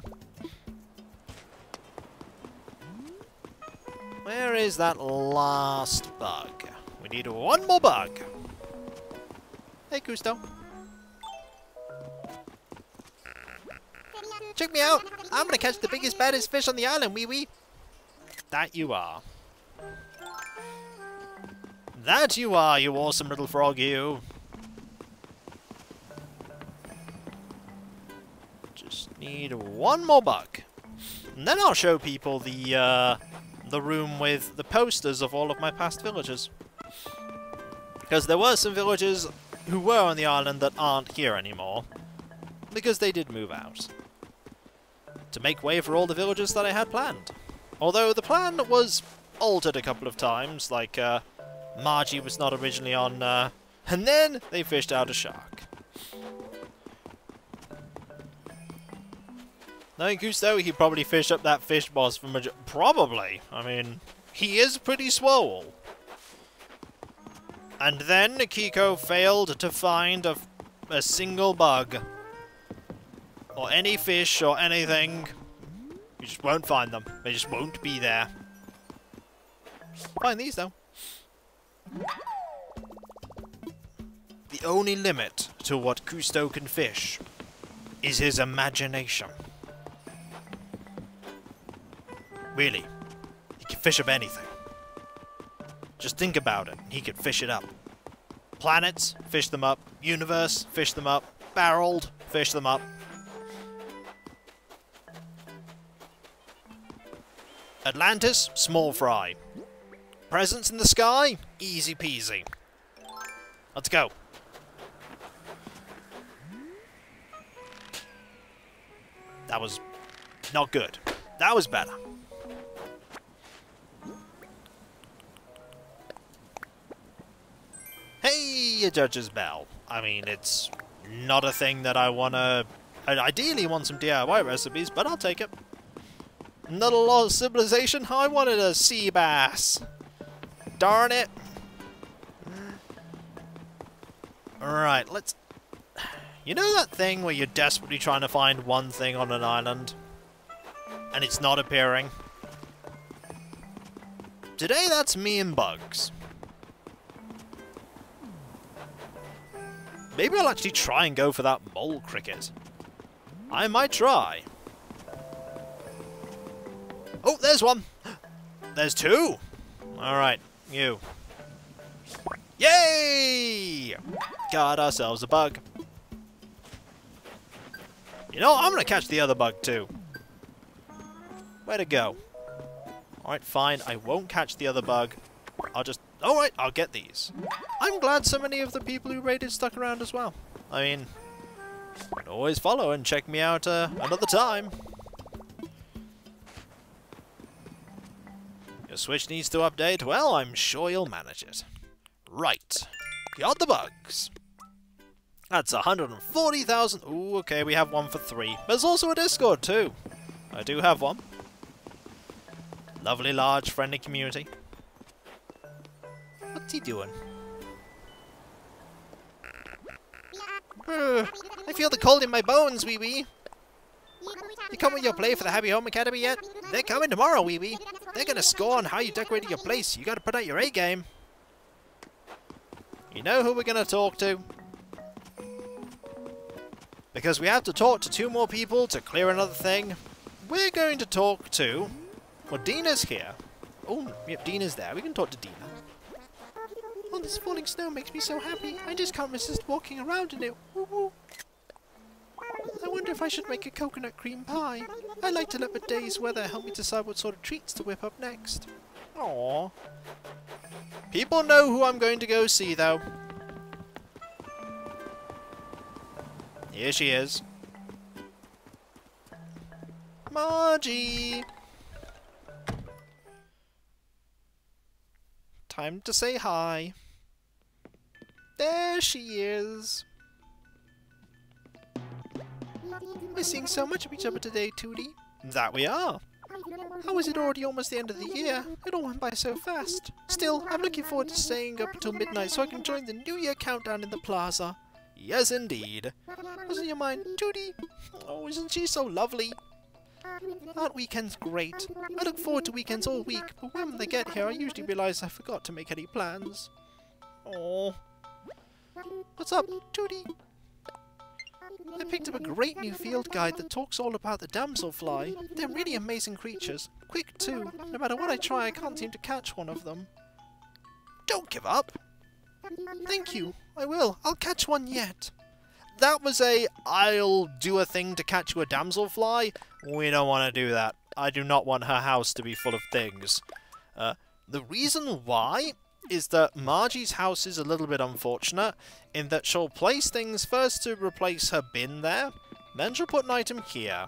Where is that last bug? We need one more bug. Hey, Cousteau. Check me out! I'm gonna catch the biggest, baddest fish on the island, wee wee! That you are. That you are, you awesome little frog, you! Just need one more bug. And then I'll show people the room with the posters of all of my past villagers. Because there were some villagers who were on the island that aren't here anymore. Because they did move out. To make way for all the villagers that I had planned. Although the plan was altered a couple of times, like Margie was not originally on, and then they fished out a shark. Knowing Cousteau, he probably fished up that fish boss from probably. I mean, he is pretty swole. And then Kiko failed to find a single bug. Or any fish, or anything. You just won't find them. They just won't be there. Find these, though. The only limit to what Cousteau can fish is his imagination. Really. He can fish up anything. Just think about it. He could fish it up. Planets, fish them up. Universe, fish them up. Barreled, fish them up. Atlantis, small fry. Presents in the sky, easy peasy. Let's go. That was not good. That was better. Hey, a judge's bell. I mean, it's not a thing that I want to... I ideally want some DIY recipes, but I'll take it. Not a lot of civilization. I wanted a sea bass. Darn it. Alright, let's... You know that thing where you're desperately trying to find one thing on an island? And it's not appearing? Today that's me and Bugs. Maybe I'll actually try and go for that mole cricket. I might try. Oh, there's one! There's two! Alright, you. Yay! Got ourselves a bug. You know, I'm gonna catch the other bug too. Where to go? Alright, fine, I won't catch the other bug. I'll just... Alright, I'll get these. I'm glad so many of the people who raided stuck around as well. I mean, you can always follow and check me out another time. Your Switch needs to update? Well, I'm sure you'll manage it. Right. Got the bugs. That's 140,000. Ooh, okay, we have one for 3. There's also a Discord too. I do have one. Lovely, large, friendly community. What's he doing? I feel the cold in my bones, wee wee. You come with your play for the Happy Home Academy yet? They're coming tomorrow, wee wee. They're gonna score on how you decorated your place. You gotta put out your A game. You know who we're gonna talk to? Because we have to talk to 2 more people to clear another thing. We're going to talk to... Well, Dina's here. Oh, yep, Dina's there. We can talk to Dina. Oh, this falling snow makes me so happy. I just can't resist walking around in it. Woo-hoo. I wonder if I should make a coconut cream pie. I like to let the day's weather help me decide what sort of treats to whip up next. Aww. People know who I'm going to go see, though. Here she is. Margie! Time to say hi. There she is. We're seeing so much of each other today, Tootie. That we are. How is it already almost the end of the year? It all went by so fast. Still, I'm looking forward to staying up until midnight so I can join the New Year countdown in the plaza. Yes, indeed. What's in your mind, Tootie? Oh, isn't she so lovely? Aren't weekends great? I look forward to weekends all week, but when they get here I usually realise I forgot to make any plans. Oh. What's up, Tootie? I picked up a great new field guide that talks all about the damselfly. They're really amazing creatures. Quick too. No matter what I try, I can't seem to catch one of them. Don't give up! Thank you. I will. I'll catch one yet. That was a I'll do a thing to catch you a damselfly. We don't want to do that. I do not want her house to be full of things. The reason why is that Margie's house is a little bit unfortunate in that she'll place things first to replace her bin there, then she'll put an item here.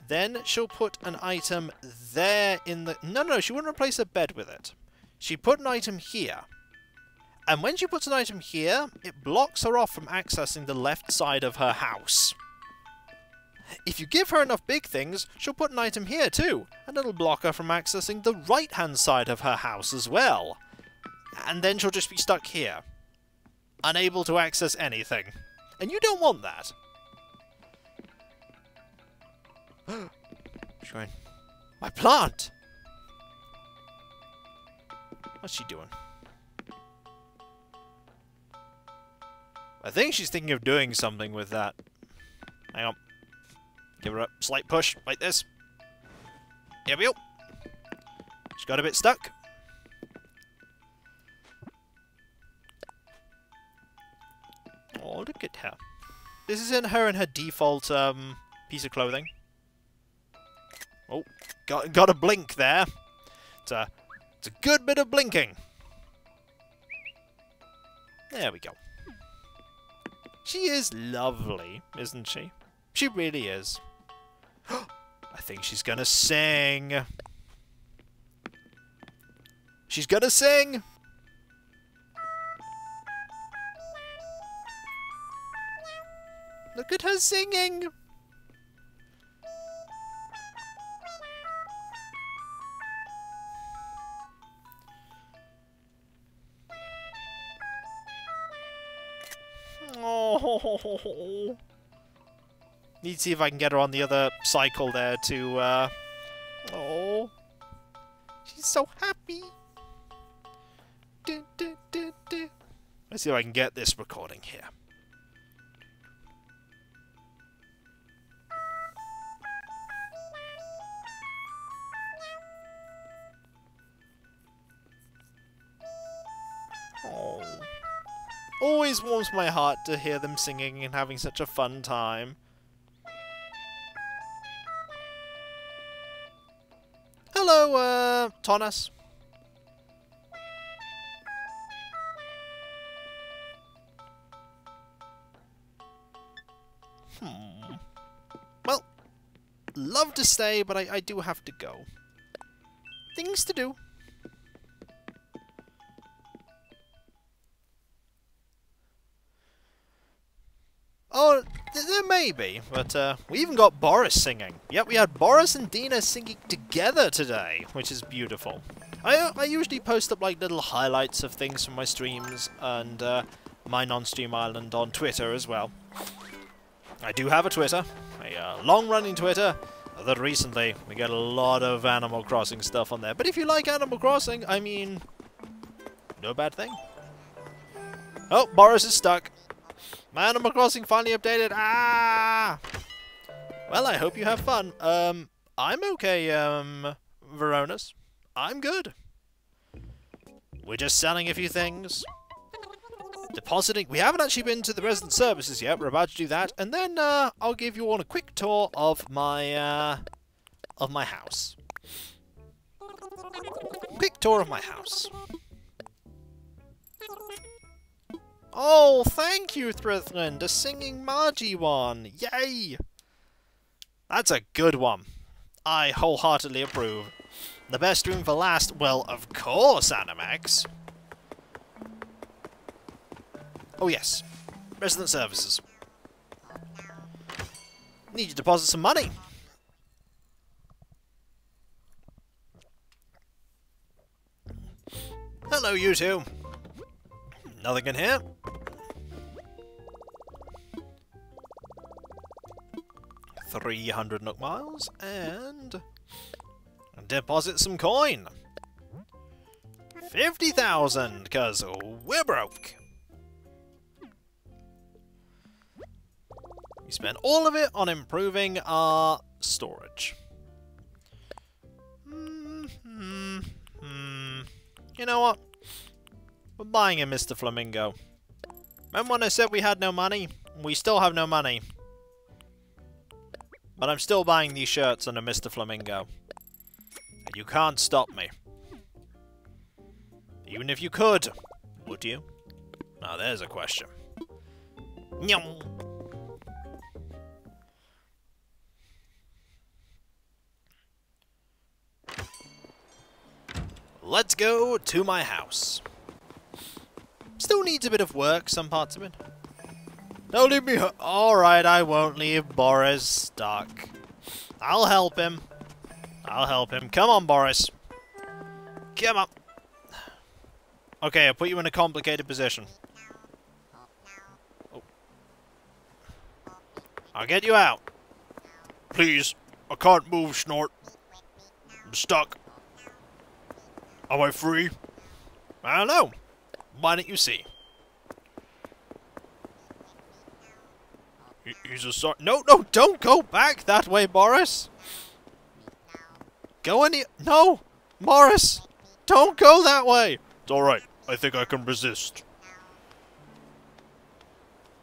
Then she'll put an item there in the... No, she wouldn't replace her bed with it. She put an item here. And when she puts an item here, it blocks her off from accessing the left side of her house. If you give her enough big things, she'll put an item here too, and it'll block her from accessing the right-hand side of her house as well. And then she'll just be stuck here, unable to access anything. And you don't want that. She's going, my plant! What's she doing? I think she's thinking of doing something with that. Hang on. Give her a slight push, like this. Here we go. She got a bit stuck. Oh, look at her. This is in her default piece of clothing. Oh, Got a blink there. It's a good bit of blinking. There we go. She is lovely, isn't she? She really is. I think she's gonna sing. She's gonna sing! Look at her singing! Oh. Need to see if I can get her on the other cycle there to, oh. She's so happy. Let's see if I can get this recording here. Oh. Always warms my heart to hear them singing and having such a fun time. Hello, Thomas. Well, love to stay, but I do have to go. Things to do. Oh, there may be, but we even got Boris singing. Yep, we had Boris and Dina singing together today, which is beautiful. I usually post up like little highlights of things from my streams and my non-stream island on Twitter as well. I do have a Twitter, a long-running Twitter, that recently we get a lot of Animal Crossing stuff on there. But if you like Animal Crossing, I mean, no bad thing. Oh, Boris is stuck. My Animal Crossing finally updated. Ah! Well, I hope you have fun. I'm okay, Veronas. I'm good. We're just selling a few things. Depositing. We haven't actually been to the resident services yet. We're about to do that, and then I'll give you all a quick tour of my house. Quick tour of my house. Oh, thank you, Thrithland, a singing Margie one. Yay! That's a good one. I wholeheartedly approve. The best room for last? Well, of course, Animax. Oh yes, resident services. Need you to deposit some money. Hello, you two. Nothing in here. $300 Nook Miles and deposit some coin. 50,000, cause we're broke. We spent all of it on improving our storage. You know what? We're buying a Mr. Flamingo. Remember when I said we had no money? We still have no money. But I'm still buying these shirts and a Mr. Flamingo. And you can't stop me. Even if you could, would you? Now there's a question. Nyum. Let's go to my house. Still needs a bit of work, some parts of it. Don't leave me. Alright, I won't leave Boris stuck. I'll help him. I'll help him. Come on, Boris. Come on. Okay, I'll put you in a complicated position. Oh. I'll get you out.
Please, I can't move, Snort. I'm stuck. Am I free?
I don't know. Why don't you see?
He's a sorry.
No, no, don't go back that way, Boris. Go any. No! Boris! Don't go that way!
It's alright. I think I can resist.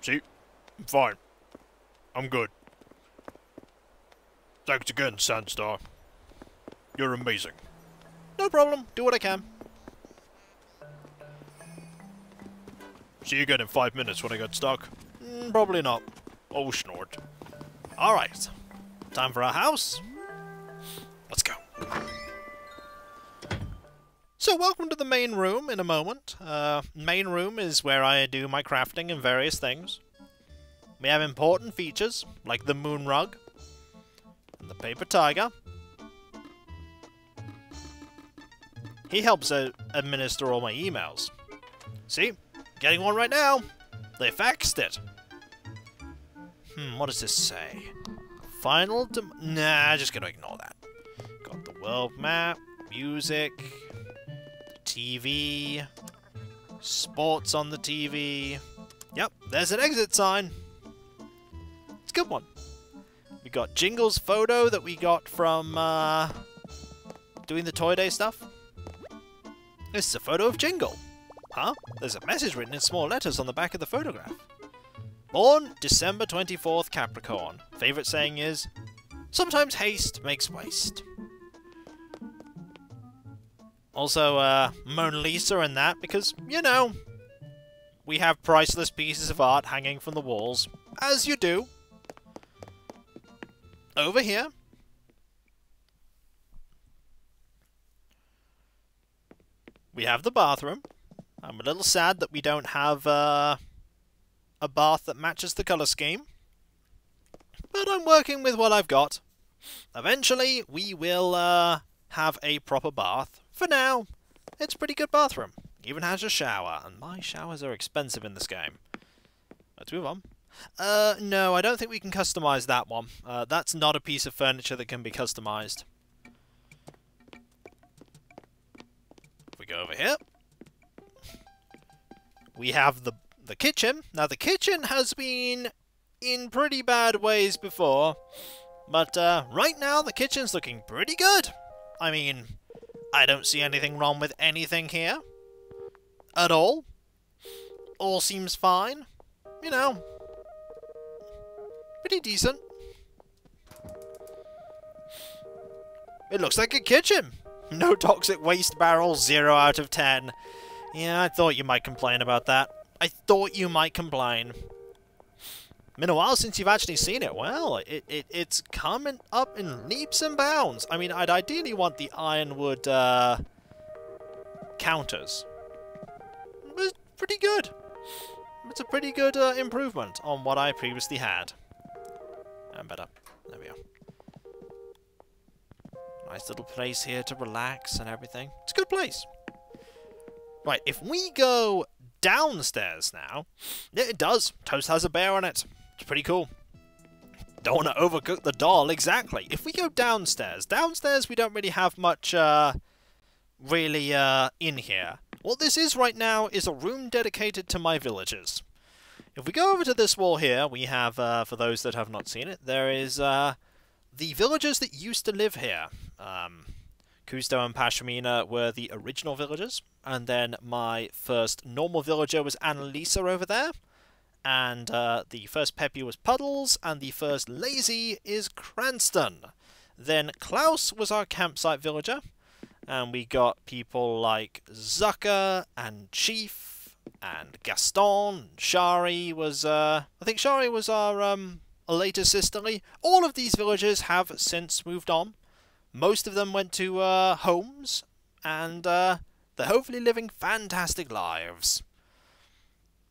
See? I'm fine. I'm good. Thanks again, Sandstar. You're amazing.
No problem. Do what I can.
See you again in 5 minutes when I get stuck.
Probably not.
Oh, snort.
Alright. Time for our house.
Let's go.
So welcome to the main room in a moment. Main room is where I do my crafting and various things. We have important features, like the moon rug, and the paper tiger. He helps administer all my emails. See? Getting one right now. They faxed it. What does this say? Final nah, just gonna ignore that. Got the world map, music, TV, sports on the TV. Yep, there's an exit sign. It's a good one. We got Jingle's photo that we got from doing the Toy Day stuff. This is a photo of Jingle. Huh? There's a message written in small letters on the back of the photograph. Born December 24th, Capricorn. Favorite saying is, sometimes haste makes waste. Also, Mona Lisa and that, because, you know, we have priceless pieces of art hanging from the walls, as you do. Over here. We have the bathroom. I'm a little sad that we don't have a bath that matches the colour scheme. But I'm working with what I've got. Eventually, we will have a proper bath. For now, it's a pretty good bathroom. Even has a shower, and my showers are expensive in this game. Let's move on. No, I don't think we can customise that one. That's not a piece of furniture that can be customised. If we go over here, we have the kitchen. Now, the kitchen has been in pretty bad ways before, but right now the kitchen's looking pretty good. I mean, I don't see anything wrong with anything here at all. All seems fine. You know, pretty decent. It looks like a kitchen. No toxic waste barrels, 0 out of 10. Yeah, I thought you might complain about that. I thought you might complain. Been a while since you've actually seen it. Well, it's coming up in leaps and bounds. I mean, I'd ideally want the ironwood counters. It's pretty good. It's a pretty good improvement on what I previously had. And better. There we are. Nice little place here to relax and everything. It's a good place. Right, if we go downstairs now, yeah, it does. Toast has a bear on it. It's pretty cool. Don't want to overcook the doll, exactly. If we go downstairs we don't really have much, really, in here. What this is right now is a room dedicated to my villagers. If we go over to this wall here, we have, for those that have not seen it, there is, the villagers that used to live here. Kusto and Pashmina were the original villagers, and then my first normal villager was Annalisa over there, and the first Peppy was Puddles, and the first Lazy is Cranston. Then Klaus was our campsite villager, and we got people like Zucker and Chief and Gaston. Shari was, I think Shari was our later sisterly. All of these villagers have since moved on. Most of them went to homes, and they're hopefully living fantastic lives.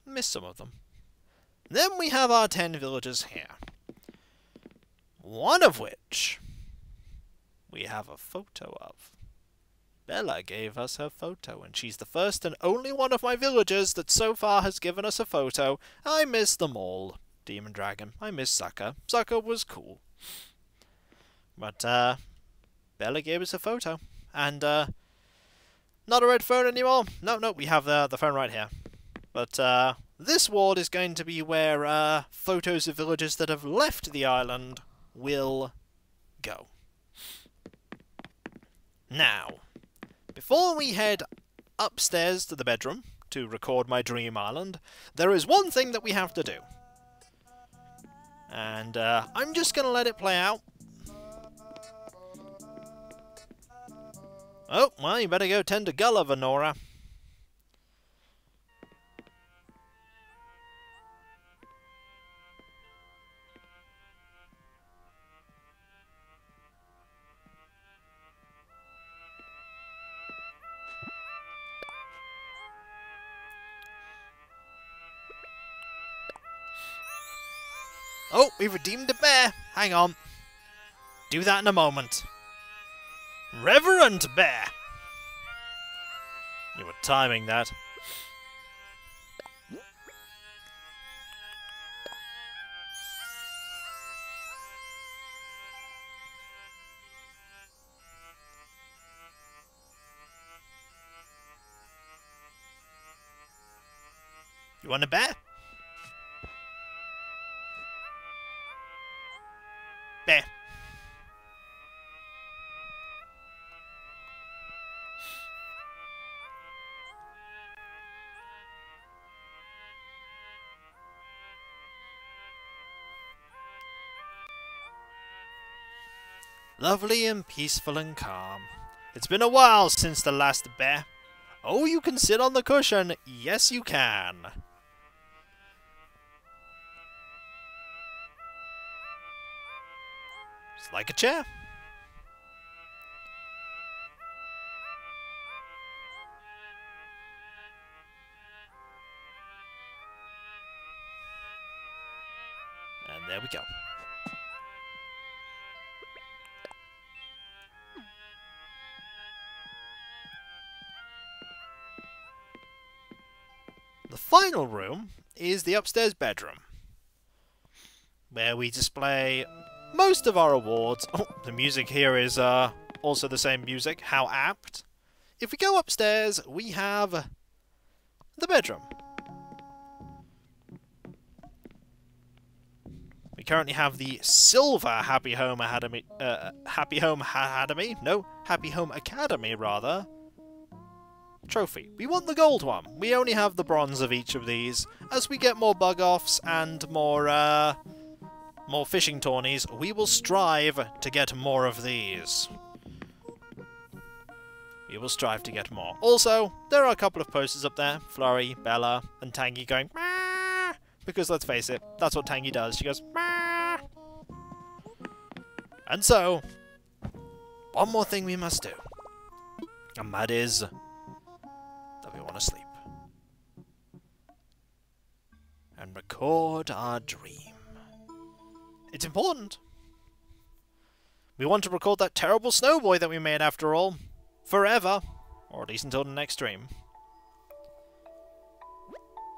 Miss some of them. Then we have our 10 villagers here. One of which we have a photo of. Bella gave us her photo, and she's the first and only one of my villagers that so far has given us a photo. I miss them all. Demon Dragon. I miss Zucker. Zucker was cool. But, Bella gave us a photo. And, not a red phone anymore. No, we have the phone right here. But, this ward is going to be where, photos of villagers that have left the island will go. Now, before we head upstairs to the bedroom to record my dream island, there is one thing that we have to do. And I'm just going to let it play out. Oh, well, you better go tend to Gulliver, Nora. Oh, we've redeemed a bear. Hang on. Do that in a moment. Reverend Bear! You were timing that. You want a bear? Bear. Lovely and peaceful and calm. It's been a while since the last bear. Oh, you can sit on the cushion. Yes, you can. It's like a chair. And there we go. The final room is the upstairs bedroom, where we display most of our awards. Oh, the music here is also the same music. How apt. If we go upstairs, we have the bedroom. We currently have the Silver Happy Home Academy. Happy Home Academy, rather. Trophy. We want the gold one. We only have the bronze of each of these. As we get more bug-offs and more fishing tourneys, we will strive to get more of these. We will strive to get more. Also, there are a couple of posters up there. Flurry, Bella, and Tangy going, Mah! Because let's face it, that's what Tangy does. She goes, Mah! And so, one more thing we must do. And that is that we want to sleep. And record our dream. It's important. We want to record that terrible snowboy that we made after all. Forever. Or at least until the next stream.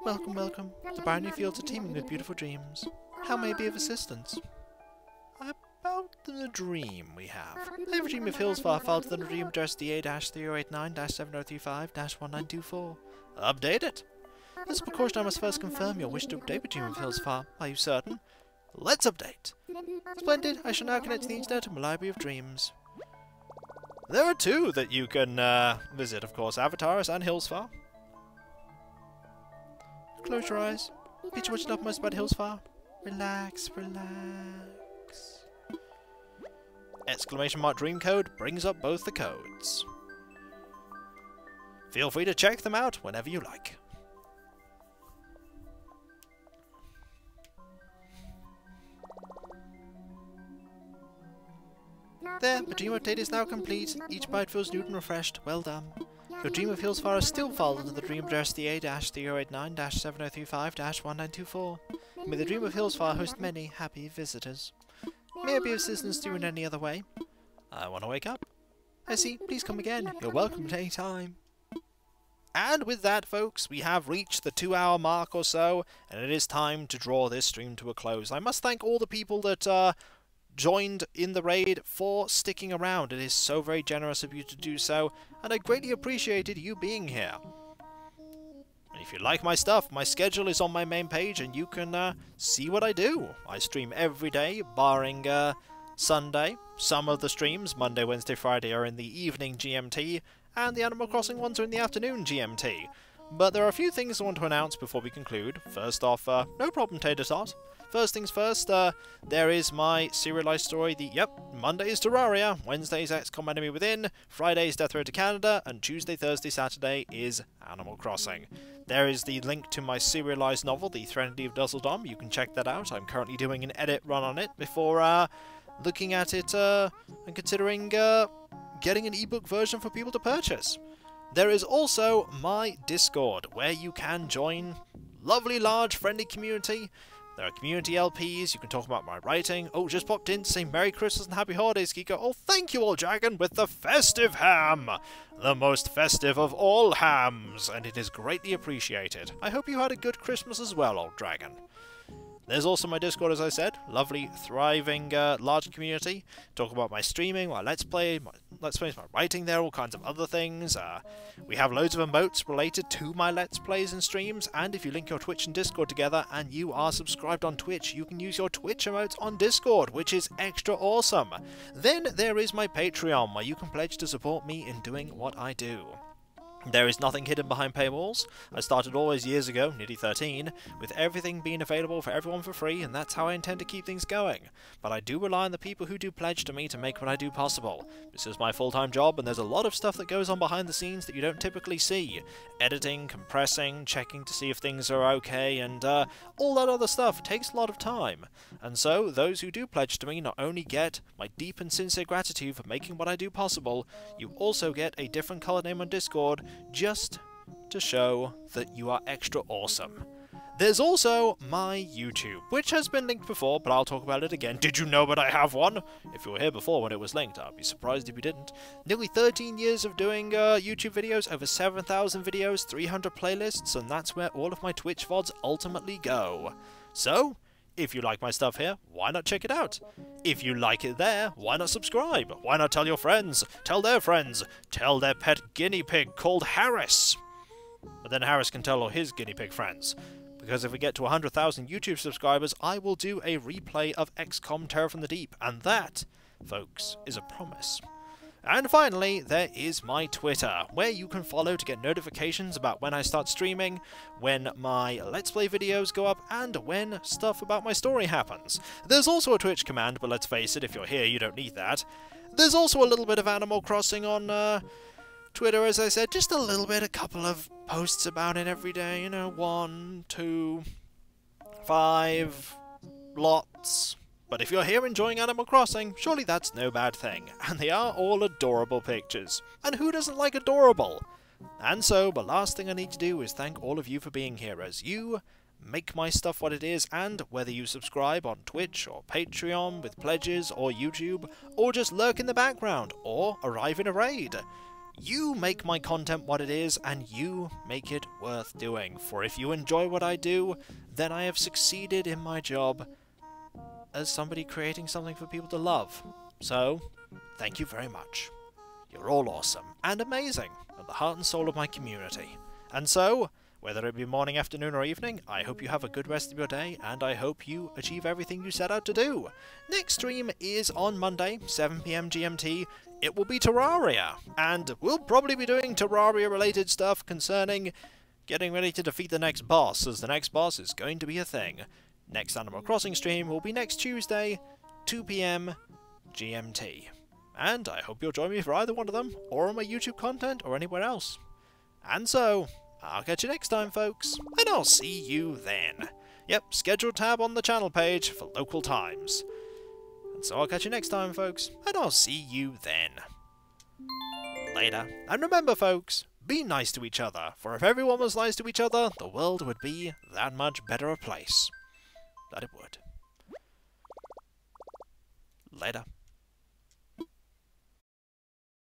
Welcome, welcome. The briny fields are teeming with beautiful dreams. How may I be of assistance? About the dream we have. I have a dream of Hillsfar filed to the dream address DA-3089-7035-1924. Update it. As a precaution, I must first confirm your wish to update the dream of Hillsfar. Are you certain? Let's update. Splendid. I shall now connect to the internet and my library of dreams. There are two that you can visit, of course. Avatars and Hillsfar. Close your eyes. Picture what you love most about Hillsfar. Relax, relax. Exclamation mark dream code brings up both the codes. Feel free to check them out whenever you like. There, the dream update is now complete. Each byte feels new and refreshed. Well done. Your dream of Hillsfar is still filed into the dream address DA-3089-7035-1924. May the dream of Hillsfar host many happy visitors. May I be of assistance to you in any other way? I want to wake up. I see. Please come again. You're welcome at any time. And with that, folks, we have reached the 2-hour mark or so, and it is time to draw this stream to a close. I must thank all the people that joined in the raid for sticking around. It is so very generous of you to do so, and I greatly appreciated you being here. And if you like my stuff, my schedule is on my main page, and you can see what I do. I stream every day, barring Sunday. Some of the streams, Monday, Wednesday, Friday, are in the evening GMT, and the Animal Crossing ones are in the afternoon GMT. But there are a few things I want to announce before we conclude. First off, no problem, Tater Tot. first things first, there is my serialized story. Monday is Terraria, Wednesday's XCOM Enemy Within, Friday's Death Road to Canada, and Tuesday, Thursday, Saturday is Animal Crossing. There is the link to my serialized novel, The Threnody of Dusseldom. You can check that out. I'm currently doing an edit run on it before looking at it and considering getting an ebook version for people to purchase. There is also my Discord, where you can join lovely, large, friendly community. There are community LPs, you can talk about my writing. Oh, just popped in to say Merry Christmas and Happy Holidays, Kiko. Oh, thank you all, Dragon, with the festive ham! The most festive of all hams, and it is greatly appreciated. I hope you had a good Christmas as well, old Dragon. There's also my Discord, as I said. Lovely, thriving, large community. Talk about my streaming, my Let's Plays, my writing there, all kinds of other things. We have loads of emotes related to my Let's Plays and streams, and if you link your Twitch and Discord together and you are subscribed on Twitch, you can use your Twitch emotes on Discord, which is extra awesome. Then there is my Patreon, where you can pledge to support me in doing what I do. There is nothing hidden behind paywalls. I started all those years ago, nearly 13, with everything being available for everyone for free, and that's how I intend to keep things going. But I do rely on the people who do pledge to me to make what I do possible. This is my full-time job, and there's a lot of stuff that goes on behind the scenes that you don't typically see. Editing, compressing, checking to see if things are okay, and all that other stuff takes a lot of time. And so, those who do pledge to me not only get my deep and sincere gratitude for making what I do possible, you also get a different colour name on Discord, just to show that you are extra awesome. There's also my YouTube, which has been linked before, but I'll talk about it again. Did you know that I have one? If you were here before when it was linked, I'd be surprised if you didn't. Nearly 13 years of doing YouTube videos, over 7,000 videos, 300 playlists, and that's where all of my Twitch VODs ultimately go. So, if you like my stuff here, why not check it out? If you like it there, why not subscribe? Why not tell your friends? Tell their friends? Tell their pet guinea pig called Harris. But then Harris can tell all his guinea pig friends. Because if we get to 100,000 YouTube subscribers, I will do a replay of XCOM Terror from the Deep. And that, folks, is a promise. And finally, there is my Twitter, where you can follow to get notifications about when I start streaming, when my Let's Play videos go up, and when stuff about my story happens. There's also a Twitch command, but let's face it, if you're here, you don't need that. There's also a little bit of Animal Crossing on Twitter, as I said, just a little bit, a couple of posts about it every day, you know, 1, 2, 5, lots. But if you're here enjoying Animal Crossing, surely that's no bad thing, and they are all adorable pictures. And who doesn't like adorable? And so, the last thing I need to do is thank all of you for being here, as you make my stuff what it is, and whether you subscribe on Twitch or Patreon with pledges or YouTube, or just lurk in the background, or arrive in a raid, you make my content what it is, and you make it worth doing. For if you enjoy what I do, then I have succeeded in my job as somebody creating something for people to love. So, thank you very much. You're all awesome and amazing, at the heart and soul of my community. And so, whether it be morning, afternoon, or evening, I hope you have a good rest of your day, and I hope you achieve everything you set out to do. Next stream is on Monday, 7 PM GMT. It will be Terraria, and we'll probably be doing Terraria-related stuff concerning getting ready to defeat the next boss, as the next boss is going to be a thing. Next Animal Crossing stream will be next Tuesday, 2 PM GMT. And I hope you'll join me for either one of them, or on my YouTube content, or anywhere else. And so, I'll catch you next time, folks, and I'll see you then. Yep, schedule tab on the channel page for local times. And so I'll catch you next time, folks, and I'll see you then. Later. And remember, folks, be nice to each other, for if everyone was nice to each other, the world would be that much better a place. That it would. Later.